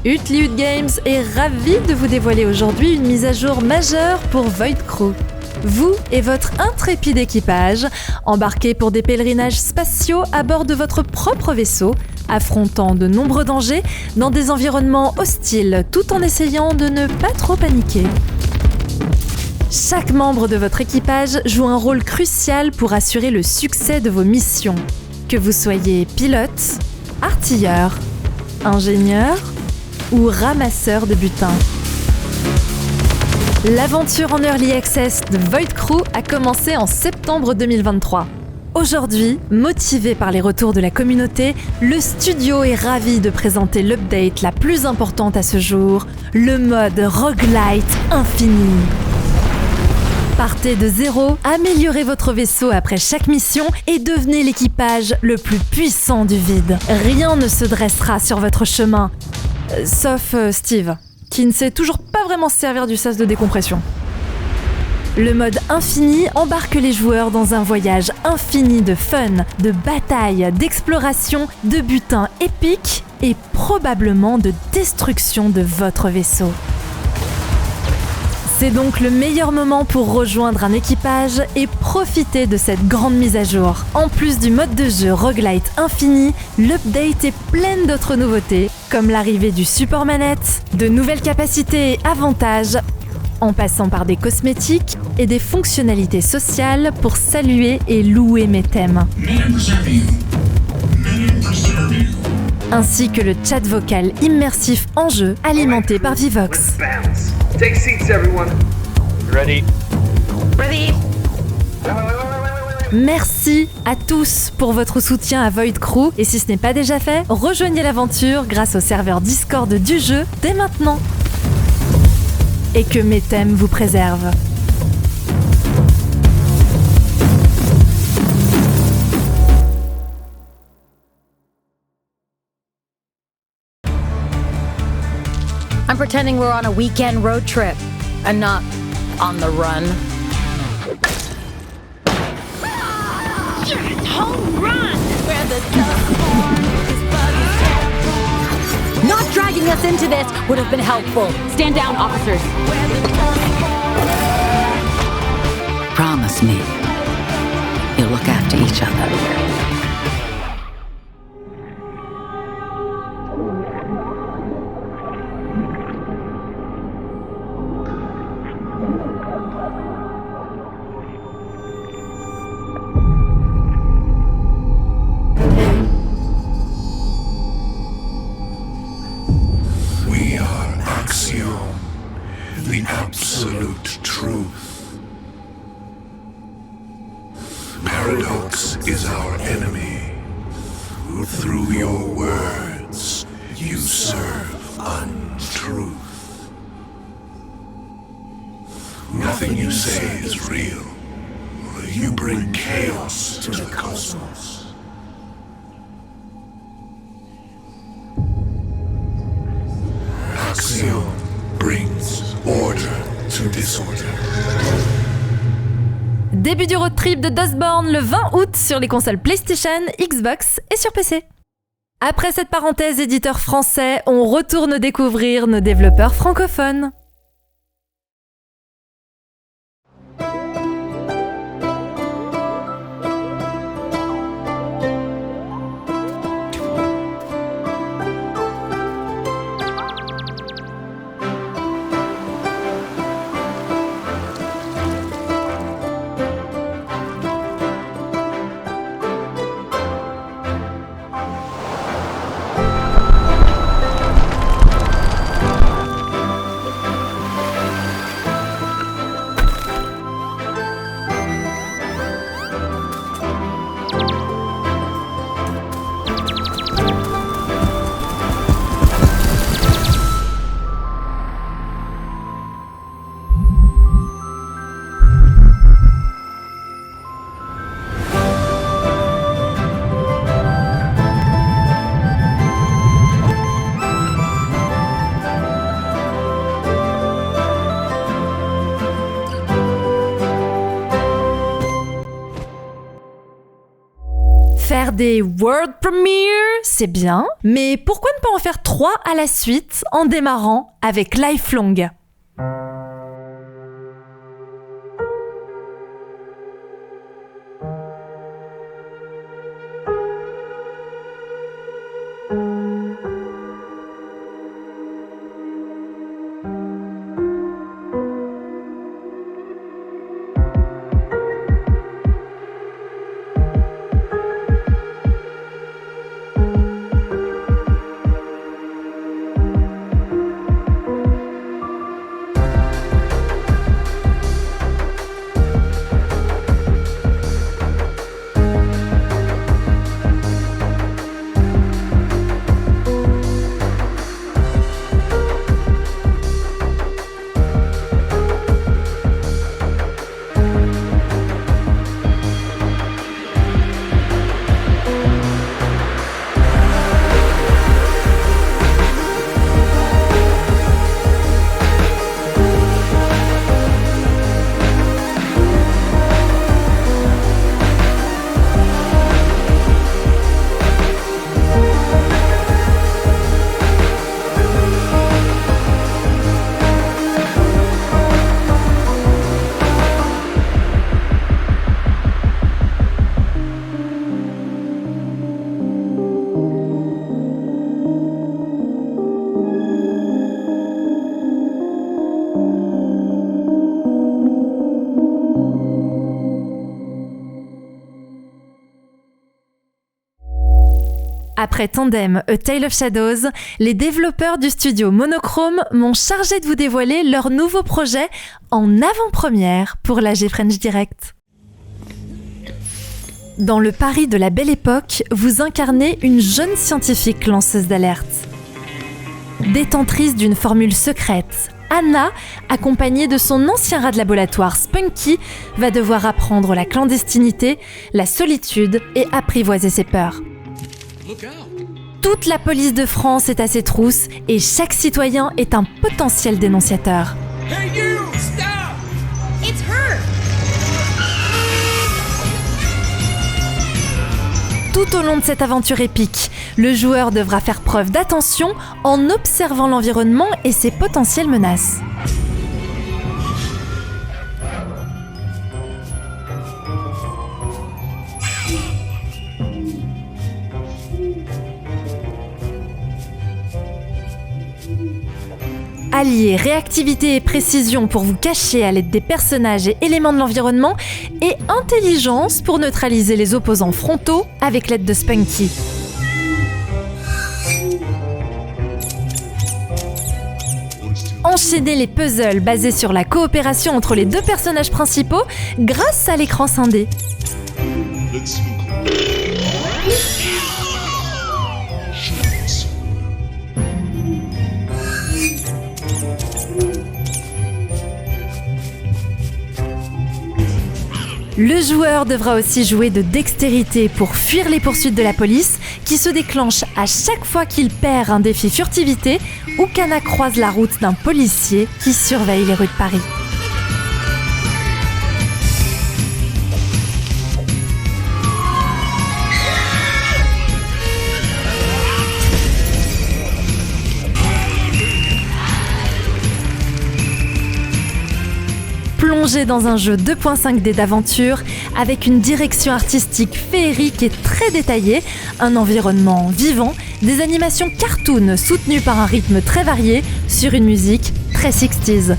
Utli Games est ravi de vous dévoiler aujourd'hui une mise à jour majeure pour Void Crew. Vous et votre intrépide équipage, embarqués pour des pèlerinages spatiaux à bord de votre propre vaisseau, affrontant de nombreux dangers dans des environnements hostiles tout en essayant de ne pas trop paniquer. Chaque membre de votre équipage joue un rôle crucial pour assurer le succès de vos missions. Que vous soyez pilote, artilleur, ingénieur ou ramasseur de butin. L'aventure en Early Access de Void Crew a commencé en septembre 2023. Aujourd'hui, motivé par les retours de la communauté, le studio est ravi de présenter l'update la plus importante à ce jour, le mode Roguelite Infini. Partez de zéro, améliorez votre vaisseau après chaque mission et devenez l'équipage le plus puissant du vide. Rien ne se dressera sur votre chemin, sauf Steve, qui ne sait toujours pas vraiment se servir du sas de décompression. Le mode infini embarque les joueurs dans un voyage infini de fun, de bataille, d'exploration, de butin épique et probablement de destruction de votre vaisseau. C'est donc le meilleur moment pour rejoindre un équipage et profiter de cette grande mise à jour. En plus du mode de jeu Roguelite Infini, l'update est pleine d'autres nouveautés, comme l'arrivée du support manette, de nouvelles capacités et avantages, en passant par des cosmétiques et des fonctionnalités sociales pour saluer et louer mes thèmes. Ainsi que le chat vocal immersif en jeu alimenté par Vivox. Take seats, everyone. Ready. Ready. Merci à tous pour votre soutien à Void Crew et si ce n'est pas déjà fait, rejoignez l'aventure grâce au serveur Discord du jeu dès maintenant. Et que mes thèmes vous préservent. I'm pretending we're on a weekend road trip and not on the run. Yes, home run! Where the Not dragging us into this would have been helpful. Stand down, officers. Promise me you'll look after each other. The absolute truth. Paradox is our enemy. Through your words, you serve untruth. Nothing you say is real. You bring chaos to the cosmos. Axiom brings order to disorder. Début du road trip de Dustborn le 20 août sur les consoles PlayStation, Xbox et sur PC. Après cette parenthèse éditeur français, on retourne découvrir nos développeurs francophones. Faire des world premiere, c'est bien, mais pourquoi ne pas en faire 3 à la suite en démarrant avec Lifelong ? Après Tandem, A Tale of Shadows, les développeurs du studio Monochrome m'ont chargé de vous dévoiler leur nouveau projet en avant-première pour l'AG French Direct. Dans le Paris de la Belle Époque, vous incarnez une jeune scientifique lanceuse d'alerte. Détentrice d'une formule secrète, Anna, accompagnée de son ancien rat de laboratoire Spunky, va devoir apprendre la clandestinité, la solitude et apprivoiser ses peurs. Toute la police de France est à ses trousses et chaque citoyen est un potentiel dénonciateur. Hey you! Stop! It's her! Tout au long de cette aventure épique, le joueur devra faire preuve d'attention en observant l'environnement et ses potentielles menaces. Alliez réactivité et précision pour vous cacher à l'aide des personnages et éléments de l'environnement et intelligence pour neutraliser les opposants frontaux avec l'aide de Spunky. Enchaînez les puzzles basés sur la coopération entre les deux personnages principaux grâce à l'écran scindé. Le joueur devra aussi jouer de dextérité pour fuir les poursuites de la police qui se déclenchent à chaque fois qu'il perd un défi furtivité ou qu'Anna croise la route d'un policier qui surveille les rues de Paris. Plongez dans un jeu 2.5D d'aventure avec une direction artistique féerique et très détaillée, un environnement vivant, des animations cartoon soutenues par un rythme très varié sur une musique très 60s.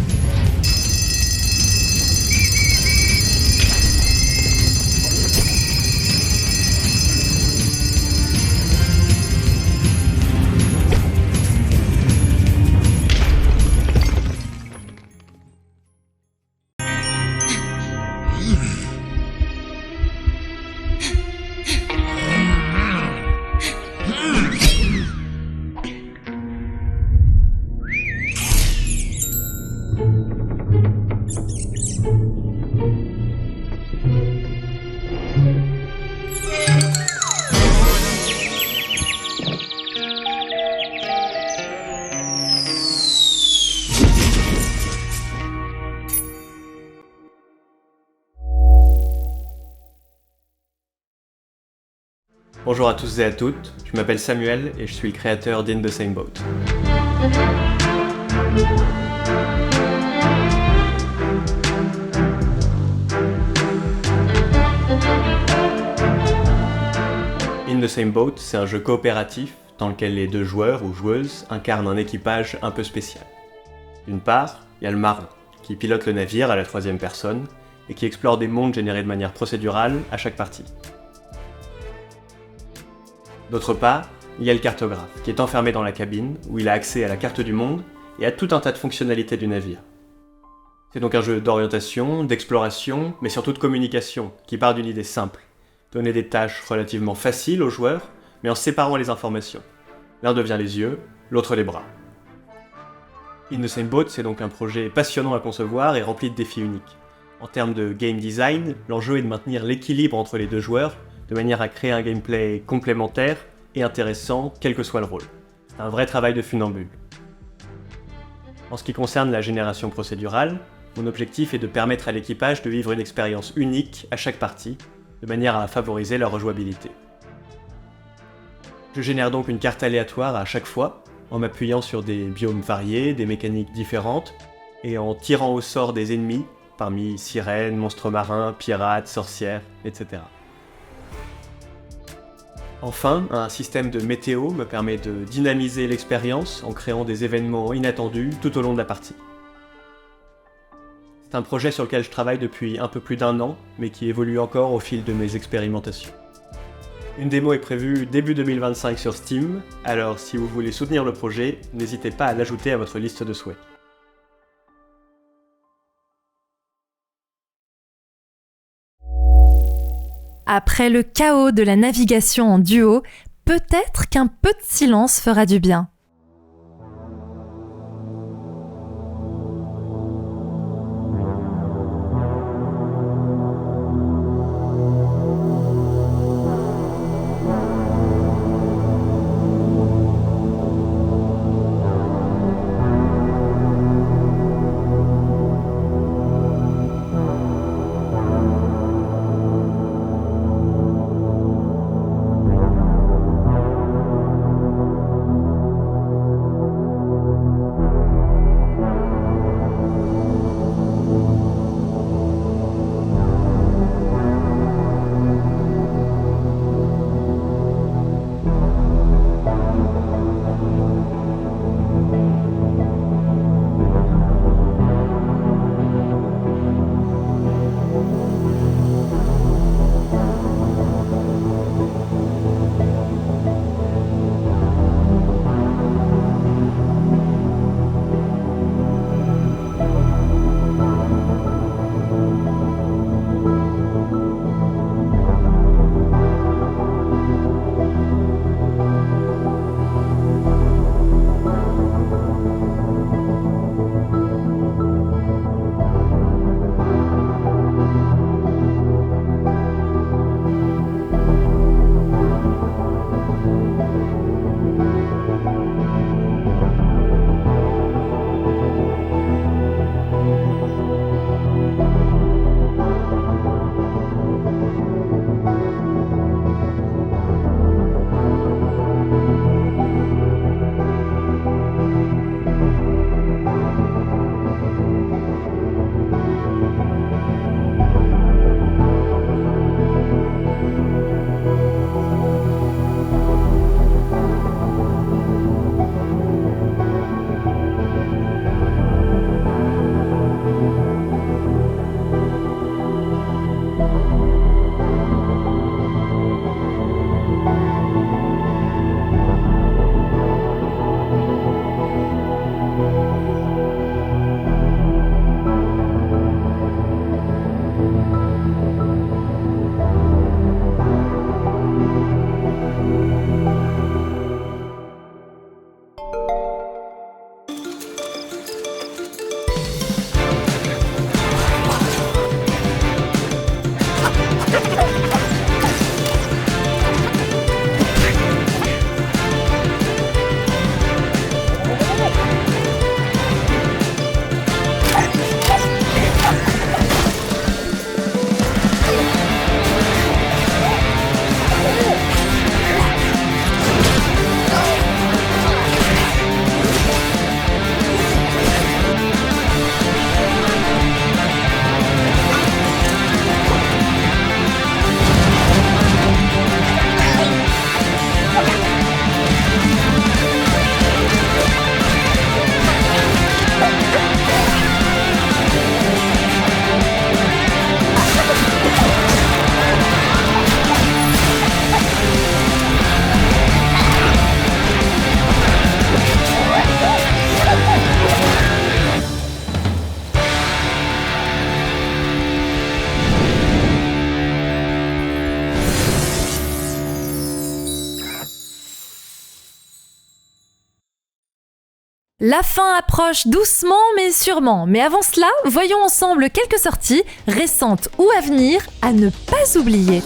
Bonjour à tous et à toutes, je m'appelle Samuel et je suis le créateur d'In the Same Boat. In the Same Boat, c'est un jeu coopératif dans lequel les deux joueurs ou joueuses incarnent un équipage un peu spécial. D'une part, il y a le marin, qui pilote le navire à la troisième personne et qui explore des mondes générés de manière procédurale à chaque partie. D'autre part, il y a le cartographe, qui est enfermé dans la cabine, où il a accès à la carte du monde et à tout un tas de fonctionnalités du navire. C'est donc un jeu d'orientation, d'exploration, mais surtout de communication, qui part d'une idée simple. Donner des tâches relativement faciles aux joueurs, mais en séparant les informations. L'un devient les yeux, l'autre les bras. In the Same Boat, c'est donc un projet passionnant à concevoir et rempli de défis uniques. En termes de game design, l'enjeu est de maintenir l'équilibre entre les deux joueurs, de manière à créer un gameplay complémentaire et intéressant, quel que soit le rôle. C'est un vrai travail de funambule. En ce qui concerne la génération procédurale, mon objectif est de permettre à l'équipage de vivre une expérience unique à chaque partie, de manière à favoriser leur rejouabilité. Je génère donc une carte aléatoire à chaque fois, en m'appuyant sur des biomes variés, des mécaniques différentes, et en tirant au sort des ennemis, parmi sirènes, monstres marins, pirates, sorcières, etc. Enfin, un système de météo me permet de dynamiser l'expérience en créant des événements inattendus tout au long de la partie. C'est un projet sur lequel je travaille depuis un peu plus d'1 an, mais qui évolue encore au fil de mes expérimentations. Une démo est prévue début 2025 sur Steam, alors si vous voulez soutenir le projet, n'hésitez pas à l'ajouter à votre liste de souhaits. Après le chaos de la navigation en duo, peut-être qu'un peu de silence fera du bien. La fin approche doucement mais sûrement. Mais avant cela, voyons ensemble quelques sorties, récentes ou à venir, à ne pas oublier.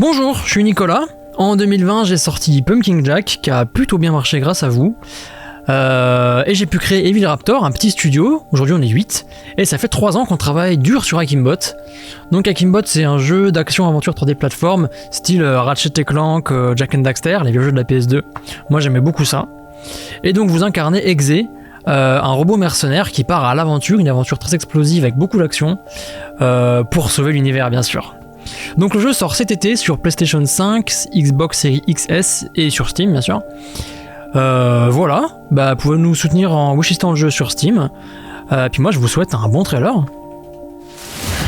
Bonjour, je suis Nicolas. En 2020, j'ai sorti Pumpkin Jack, qui a plutôt bien marché grâce à vous. Et j'ai pu créer Evil Raptor, un petit studio. Aujourd'hui, on est 8. Et ça fait 3 ans qu'on travaille dur sur Akimbot. Donc Akimbot, c'est un jeu d'action-aventure 3D plateforme, style Ratchet & Clank, Jack and Daxter, les vieux jeux de la PS2. Moi, j'aimais beaucoup ça. Et donc, vous incarnez Exe, un robot mercenaire qui part à l'aventure, une aventure très explosive avec beaucoup d'action, pour sauver l'univers, bien sûr. Donc le jeu sort cet été sur PlayStation 5, Xbox Series XS et sur Steam bien sûr. Voilà, vous pouvez nous soutenir en wishistant le jeu sur Steam. Puis moi je vous souhaite un bon trailer.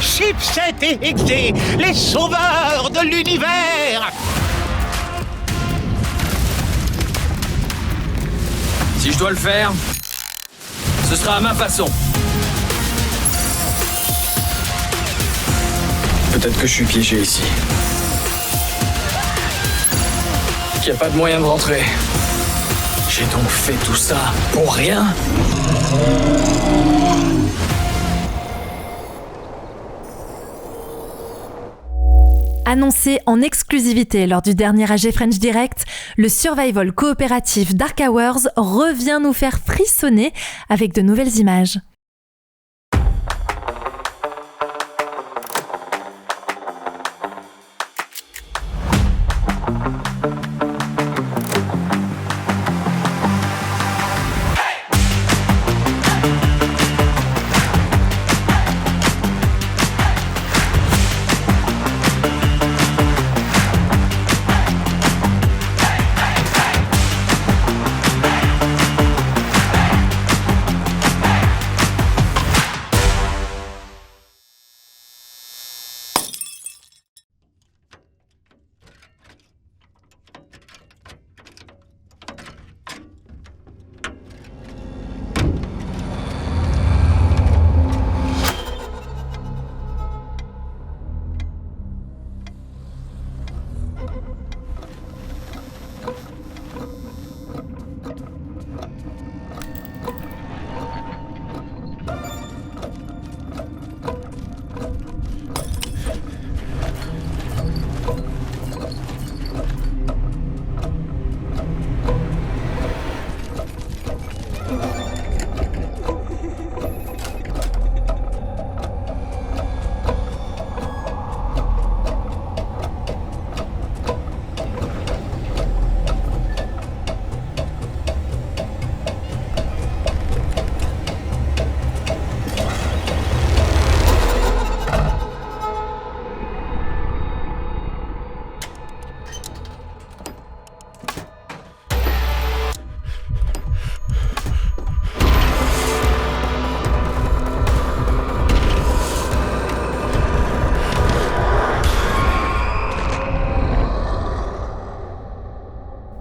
Chipset et Exe, les sauveurs de l'univers. Si je dois le faire, ce sera à ma façon. Peut-être que je suis piégé ici. Qu'il n'y a pas de moyen de rentrer. J'ai donc fait tout ça pour rien. Annoncé en exclusivité lors du dernier AG French Direct, le survival coopératif Dark Hours revient nous faire frissonner avec de nouvelles images.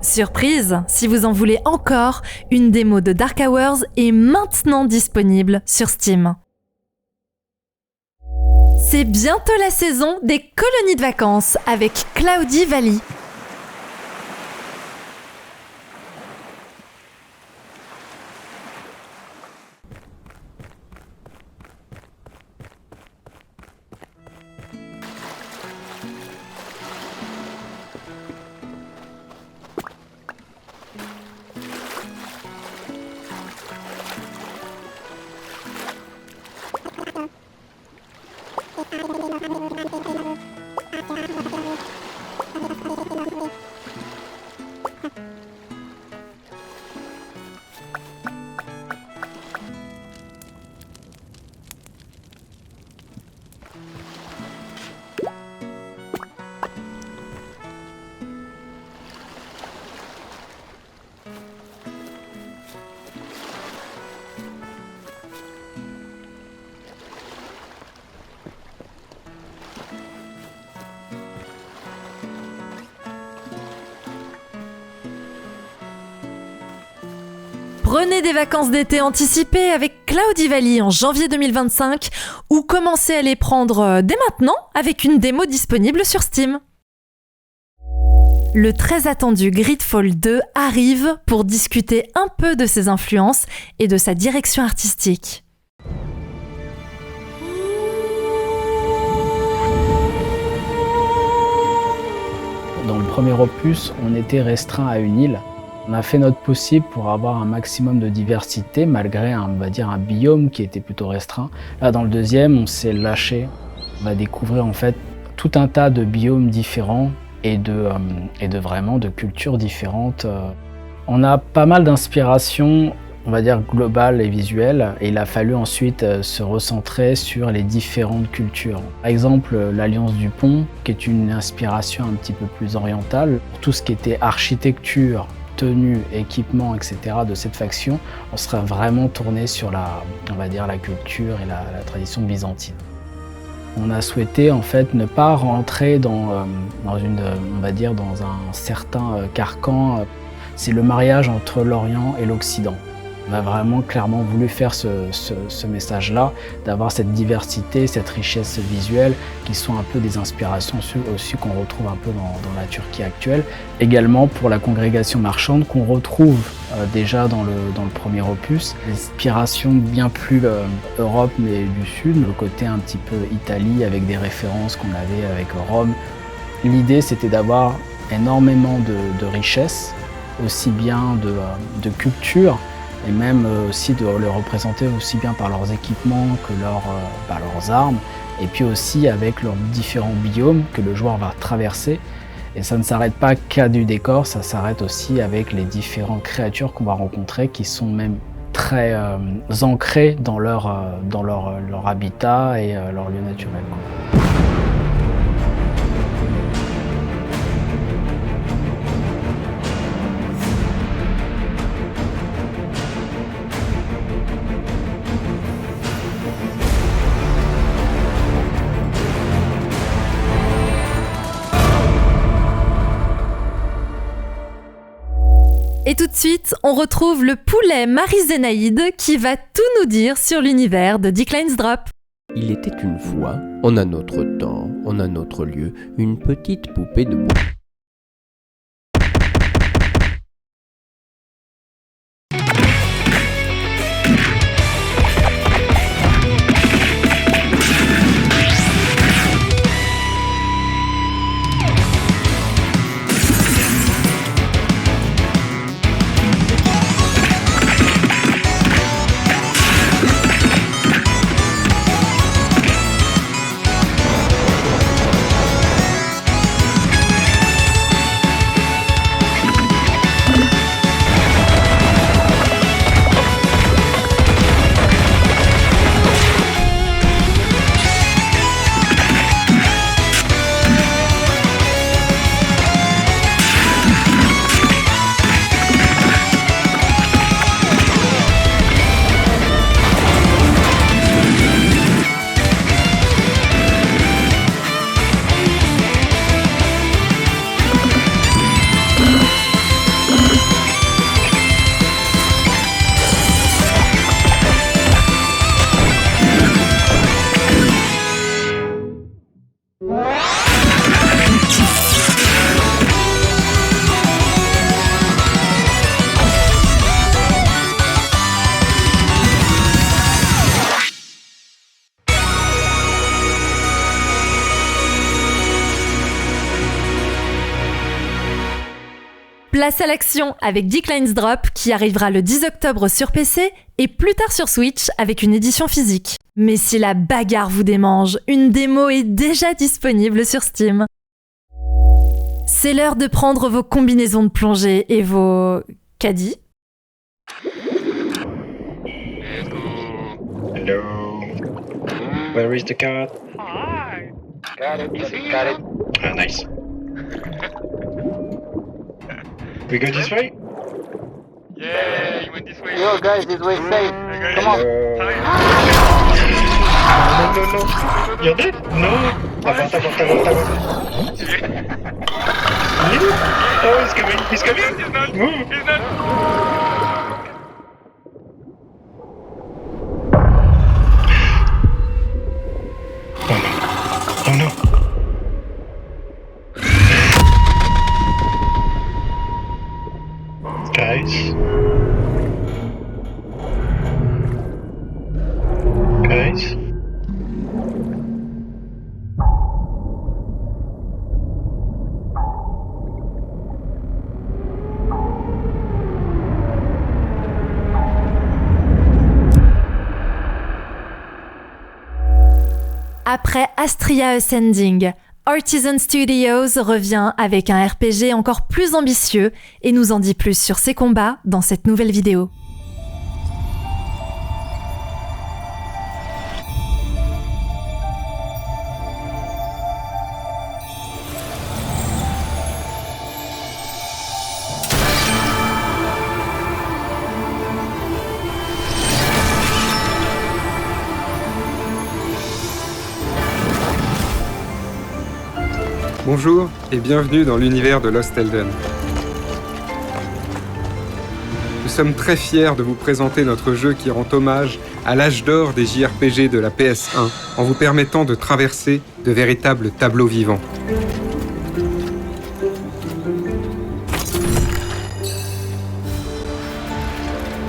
Surprise, si vous en voulez encore, une démo de Dark Hours est maintenant disponible sur Steam. C'est bientôt la saison des colonies de vacances avec Cloudy Valley. Prenez des vacances d'été anticipées avec Cloudy Valley en janvier 2025 ou commencez à les prendre dès maintenant avec une démo disponible sur Steam. Le très attendu Gridfall 2 arrive pour discuter un peu de ses influences et de sa direction artistique. premier opus, on était restreint à une île. On a fait notre possible pour avoir un maximum de diversité malgré un biome qui était plutôt restreint. Là, dans le deuxième, on s'est lâché. On va découvrir en fait tout un tas de biomes différents et de cultures différentes. On a pas mal d'inspiration, on va dire globale et visuelle, et il a fallu ensuite se recentrer sur les différentes cultures. Par exemple, l'Alliance du Pont, qui est une inspiration un petit peu plus orientale. Pour tout ce qui était architecture, tenue, équipement, etc. de cette faction, on serait vraiment tourné sur la culture et la tradition byzantine. On a souhaité en fait ne pas rentrer dans un certain carcan. C'est le mariage entre l'Orient et l'Occident. On a vraiment clairement voulu faire ce message-là, d'avoir cette diversité, cette richesse visuelle, qui sont un peu des inspirations aussi qu'on retrouve un peu dans la Turquie actuelle. Également pour la congrégation marchande qu'on retrouve déjà dans le premier opus. L'inspiration bien plus Europe mais du Sud, le côté un petit peu Italie avec des références qu'on avait avec Rome. L'idée c'était d'avoir énormément de richesses, aussi bien de culture, et même aussi de les représenter aussi bien par leurs équipements que leurs armes, et puis aussi avec leurs différents biomes que le joueur va traverser. Et ça ne s'arrête pas qu'à du décor, ça s'arrête aussi avec les différentes créatures qu'on va rencontrer qui sont même très ancrées dans leur habitat et leur lieu naturel. Et tout de suite, on retrouve le poulet Marie-Zénaïde qui va tout nous dire sur l'univers de Decline's Drop. Il était une fois, en un autre temps, en un autre lieu, une petite poupée de bois. Place à l'action avec Decline's Drop qui arrivera le 10 octobre sur PC et plus tard sur Switch avec une édition physique. Mais si la bagarre vous démange, une démo est déjà disponible sur Steam. C'est l'heure de prendre vos combinaisons de plongée et vos caddies. Hello. Where is the cat? Got it. Got it. Ah, nice. We go this way? Yeah, you went this way. Yo, guys, this way safe. Come on. No. You're dead? No. Abort. Oh, he's coming. He's coming. Move. He's not. Oh no. Guys. Après Astria Ascending, Artisan Studios revient avec un RPG encore plus ambitieux et nous en dit plus sur ses combats dans cette nouvelle vidéo. Bonjour et bienvenue dans l'univers de Lost Elden. Nous sommes très fiers de vous présenter notre jeu qui rend hommage à l'âge d'or des JRPG de la PS1 en vous permettant de traverser de véritables tableaux vivants.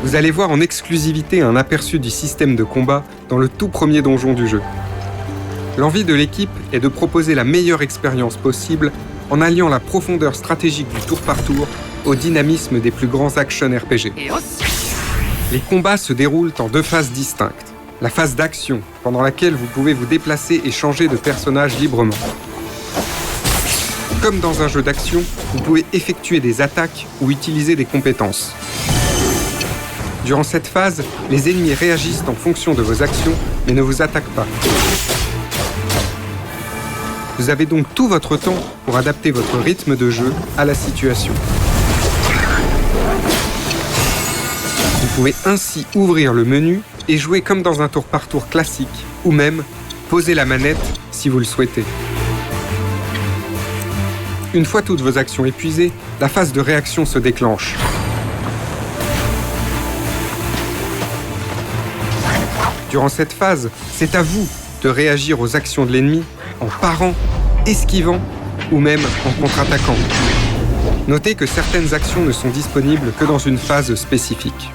Vous allez voir en exclusivité un aperçu du système de combat dans le tout premier donjon du jeu. L'envie de l'équipe est de proposer la meilleure expérience possible en alliant la profondeur stratégique du tour par tour au dynamisme des plus grands action RPG. Les combats se déroulent en 2 phases distinctes. La phase d'action, pendant laquelle vous pouvez vous déplacer et changer de personnage librement. Comme dans un jeu d'action, vous pouvez effectuer des attaques ou utiliser des compétences. Durant cette phase, les ennemis réagissent en fonction de vos actions, mais ne vous attaquent pas. Vous avez donc tout votre temps pour adapter votre rythme de jeu à la situation. Vous pouvez ainsi ouvrir le menu et jouer comme dans un tour par tour classique, ou même poser la manette si vous le souhaitez. Une fois toutes vos actions épuisées, la phase de réaction se déclenche. Durant cette phase, c'est à vous de réagir aux actions de l'ennemi en parant, esquivant ou même en contre-attaquant. Notez que certaines actions ne sont disponibles que dans une phase spécifique.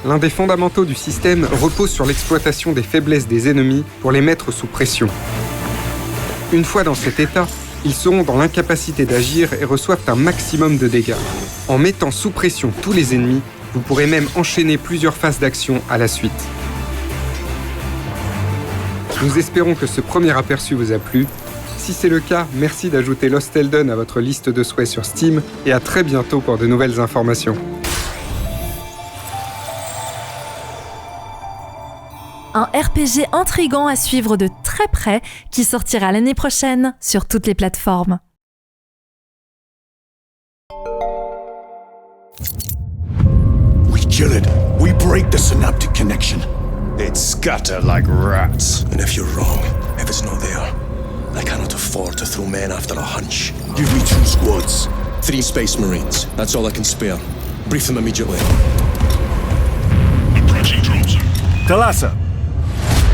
L'un des fondamentaux du système repose sur l'exploitation des faiblesses des ennemis pour les mettre sous pression. Une fois dans cet état, ils seront dans l'incapacité d'agir et reçoivent un maximum de dégâts. En mettant sous pression tous les ennemis, vous pourrez même enchaîner plusieurs phases d'action à la suite. Nous espérons que ce premier aperçu vous a plu. Si c'est le cas, merci d'ajouter Lost Elden à votre liste de souhaits sur Steam et à très bientôt pour de nouvelles informations. Un RPG intriguant à suivre de très près qui sortira l'année prochaine sur toutes les plateformes. We kill it. We break the synaptic connection. It scatter like rats. And if you're wrong, if it's not there, I cannot afford to throw men after a hunch. Give me 2 squads. 3 Space Marines. That's all I can spare. Brief them immediately. Approaching drones. Talassa,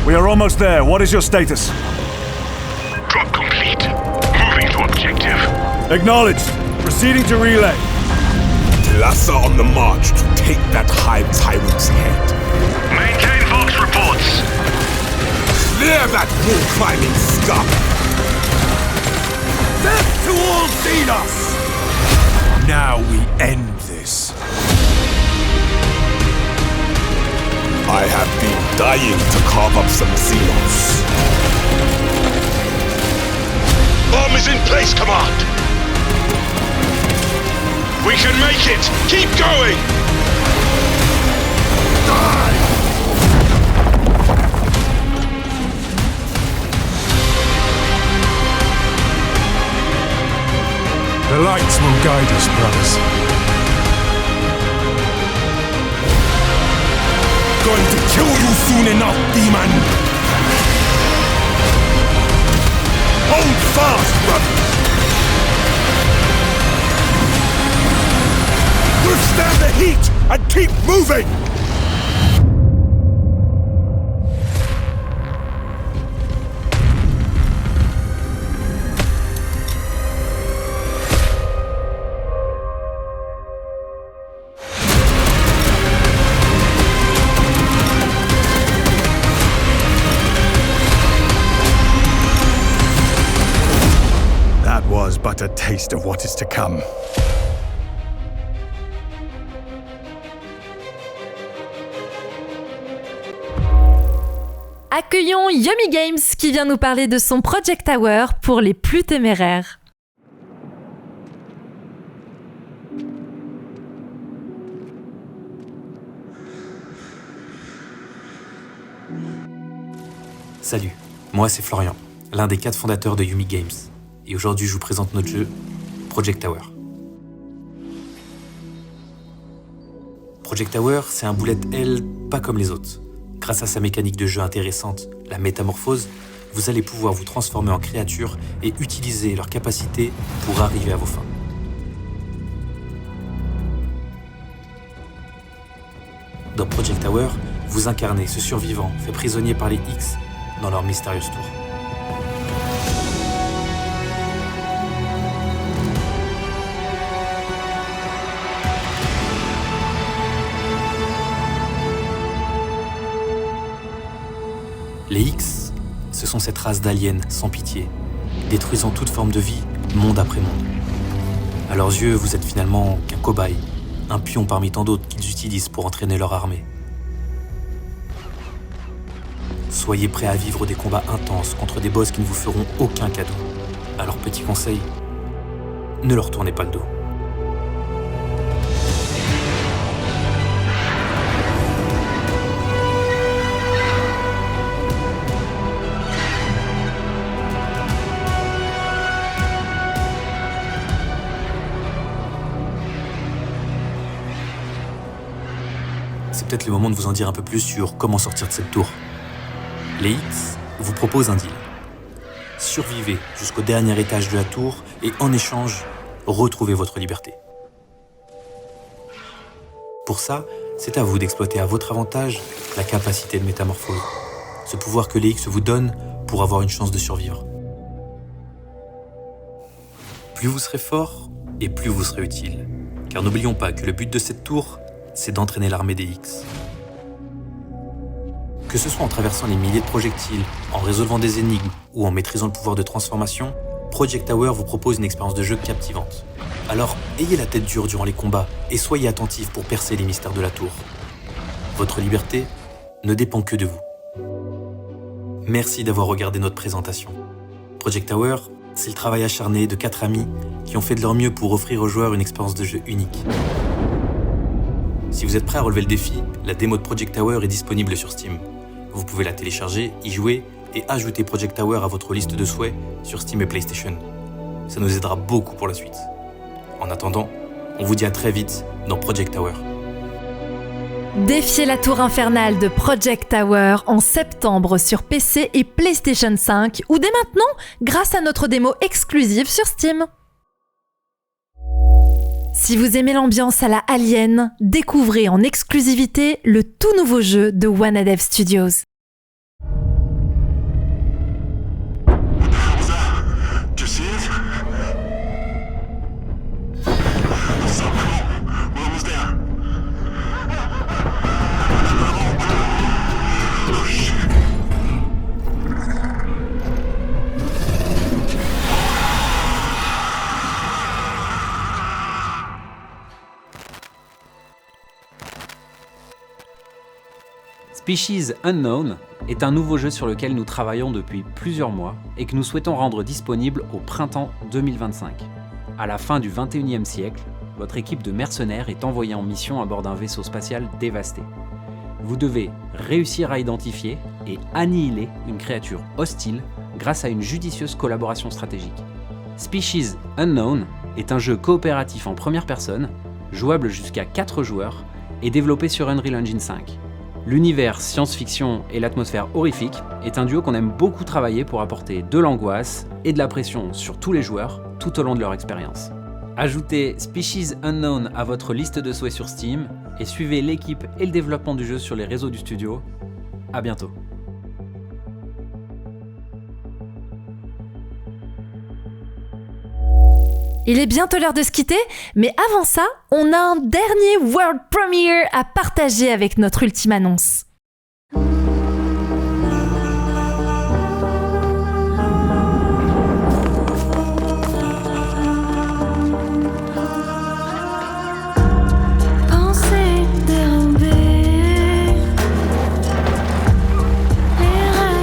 we are almost there. What is your status? Drop complete. Moving to objective. Acknowledged. Proceeding to relay. Talassa on the march to take that Hive Tyrant's head. Maintain Vox reports. Clear that wall-climbing scum! Death to all Xenos! Now we end this. I have been dying to carve up some Xenos. Bomb is in place, Command. We can make it. Keep going. Die! The lights will guide us, brothers. Going to kill you soon enough, demon! Hold fast, brother! Withstand the heat and keep moving! But a taste of what is to come. Accueillons Yummy Games qui vient nous parler de son Project Tower pour les plus téméraires. Salut, moi c'est Florian, l'un des 4 fondateurs de Yummy Games. Et aujourd'hui je vous présente notre jeu Project Tower. Project Tower, c'est un bullet hell pas comme les autres. Grâce à sa mécanique de jeu intéressante, la métamorphose, vous allez pouvoir vous transformer en créature et utiliser leurs capacités pour arriver à vos fins. Dans Project Tower, vous incarnez ce survivant fait prisonnier par les X dans leur mystérieuse tour. Les X, ce sont cette race d'aliens sans pitié, détruisant toute forme de vie, monde après monde. À leurs yeux, vous êtes finalement qu'un cobaye, un pion parmi tant d'autres qu'ils utilisent pour entraîner leur armée. Soyez prêts à vivre des combats intenses contre des boss qui ne vous feront aucun cadeau. Alors petit conseil, ne leur tournez pas le dos. C'est peut-être le moment de vous en dire un peu plus sur comment sortir de cette tour. Les X vous proposent un deal. Survivez jusqu'au dernier étage de la tour et en échange, retrouvez votre liberté. Pour ça, c'est à vous d'exploiter à votre avantage la capacité de métamorphose, ce pouvoir que les X vous donnent pour avoir une chance de survivre. Plus vous serez fort et plus vous serez utile, car n'oublions pas que le but de cette tour, c'est d'entraîner l'armée des X. Que ce soit en traversant les milliers de projectiles, en résolvant des énigmes ou en maîtrisant le pouvoir de transformation, Project Tower vous propose une expérience de jeu captivante. Alors, ayez la tête dure durant les combats et soyez attentifs pour percer les mystères de la tour. Votre liberté ne dépend que de vous. Merci d'avoir regardé notre présentation. Project Tower, c'est le travail acharné de 4 amis qui ont fait de leur mieux pour offrir aux joueurs une expérience de jeu unique. Si vous êtes prêt à relever le défi, la démo de Project Tower est disponible sur Steam. Vous pouvez la télécharger, y jouer et ajouter Project Tower à votre liste de souhaits sur Steam et PlayStation. Ça nous aidera beaucoup pour la suite. En attendant, on vous dit à très vite dans Project Tower. Défiez la tour infernale de Project Tower en septembre sur PC et PlayStation 5 ou dès maintenant grâce à notre démo exclusive sur Steam. Si vous aimez l'ambiance à la Alien, découvrez en exclusivité le tout nouveau jeu de Wanadev Studios. Species Unknown est un nouveau jeu sur lequel nous travaillons depuis plusieurs mois et que nous souhaitons rendre disponible au printemps 2025. À la fin du 21e siècle, votre équipe de mercenaires est envoyée en mission à bord d'un vaisseau spatial dévasté. Vous devez réussir à identifier et annihiler une créature hostile grâce à une judicieuse collaboration stratégique. Species Unknown est un jeu coopératif en première personne, jouable jusqu'à 4 joueurs et développé sur Unreal Engine 5. L'univers science-fiction et l'atmosphère horrifique est un duo qu'on aime beaucoup travailler pour apporter de l'angoisse et de la pression sur tous les joueurs tout au long de leur expérience. Ajoutez Species Unknown à votre liste de souhaits sur Steam et suivez l'équipe et le développement du jeu sur les réseaux du studio. À bientôt. Il est bientôt l'heure de se quitter, mais avant ça, on a un dernier World Premiere à partager avec notre ultime annonce. Pensées dérobées, les rêves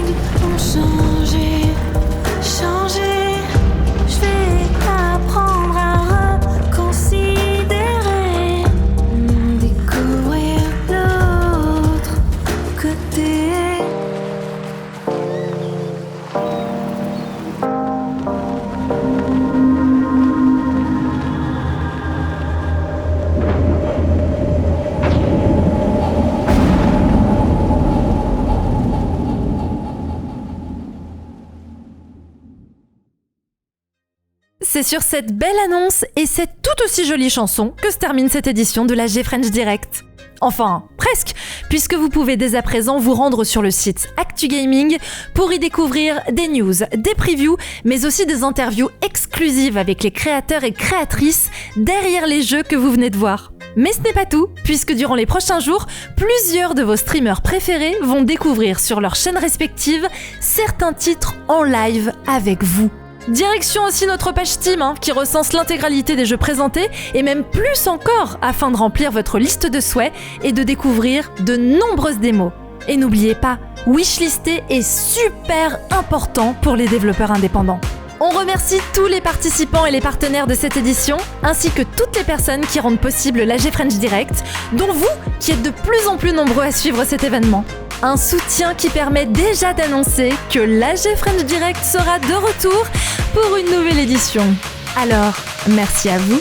C'est sur cette belle annonce et cette tout aussi jolie chanson que se termine cette édition de l'AG French Direct. Enfin, presque, puisque vous pouvez dès à présent vous rendre sur le site Actu Gaming pour y découvrir des news, des previews, mais aussi des interviews exclusives avec les créateurs et créatrices derrière les jeux que vous venez de voir. Mais ce n'est pas tout, puisque durant les prochains jours, plusieurs de vos streamers préférés vont découvrir sur leurs chaînes respectives certains titres en live avec vous. Direction aussi notre page Steam qui recense l'intégralité des jeux présentés et même plus encore afin de remplir votre liste de souhaits et de découvrir de nombreuses démos. Et n'oubliez pas, wishlister est super important pour les développeurs indépendants. On remercie tous les participants et les partenaires de cette édition, ainsi que toutes les personnes qui rendent possible l'AG French Direct, dont vous qui êtes de plus en plus nombreux à suivre cet événement. Un soutien qui permet déjà d'annoncer que l'AG French Direct sera de retour pour une nouvelle édition. Alors, merci à vous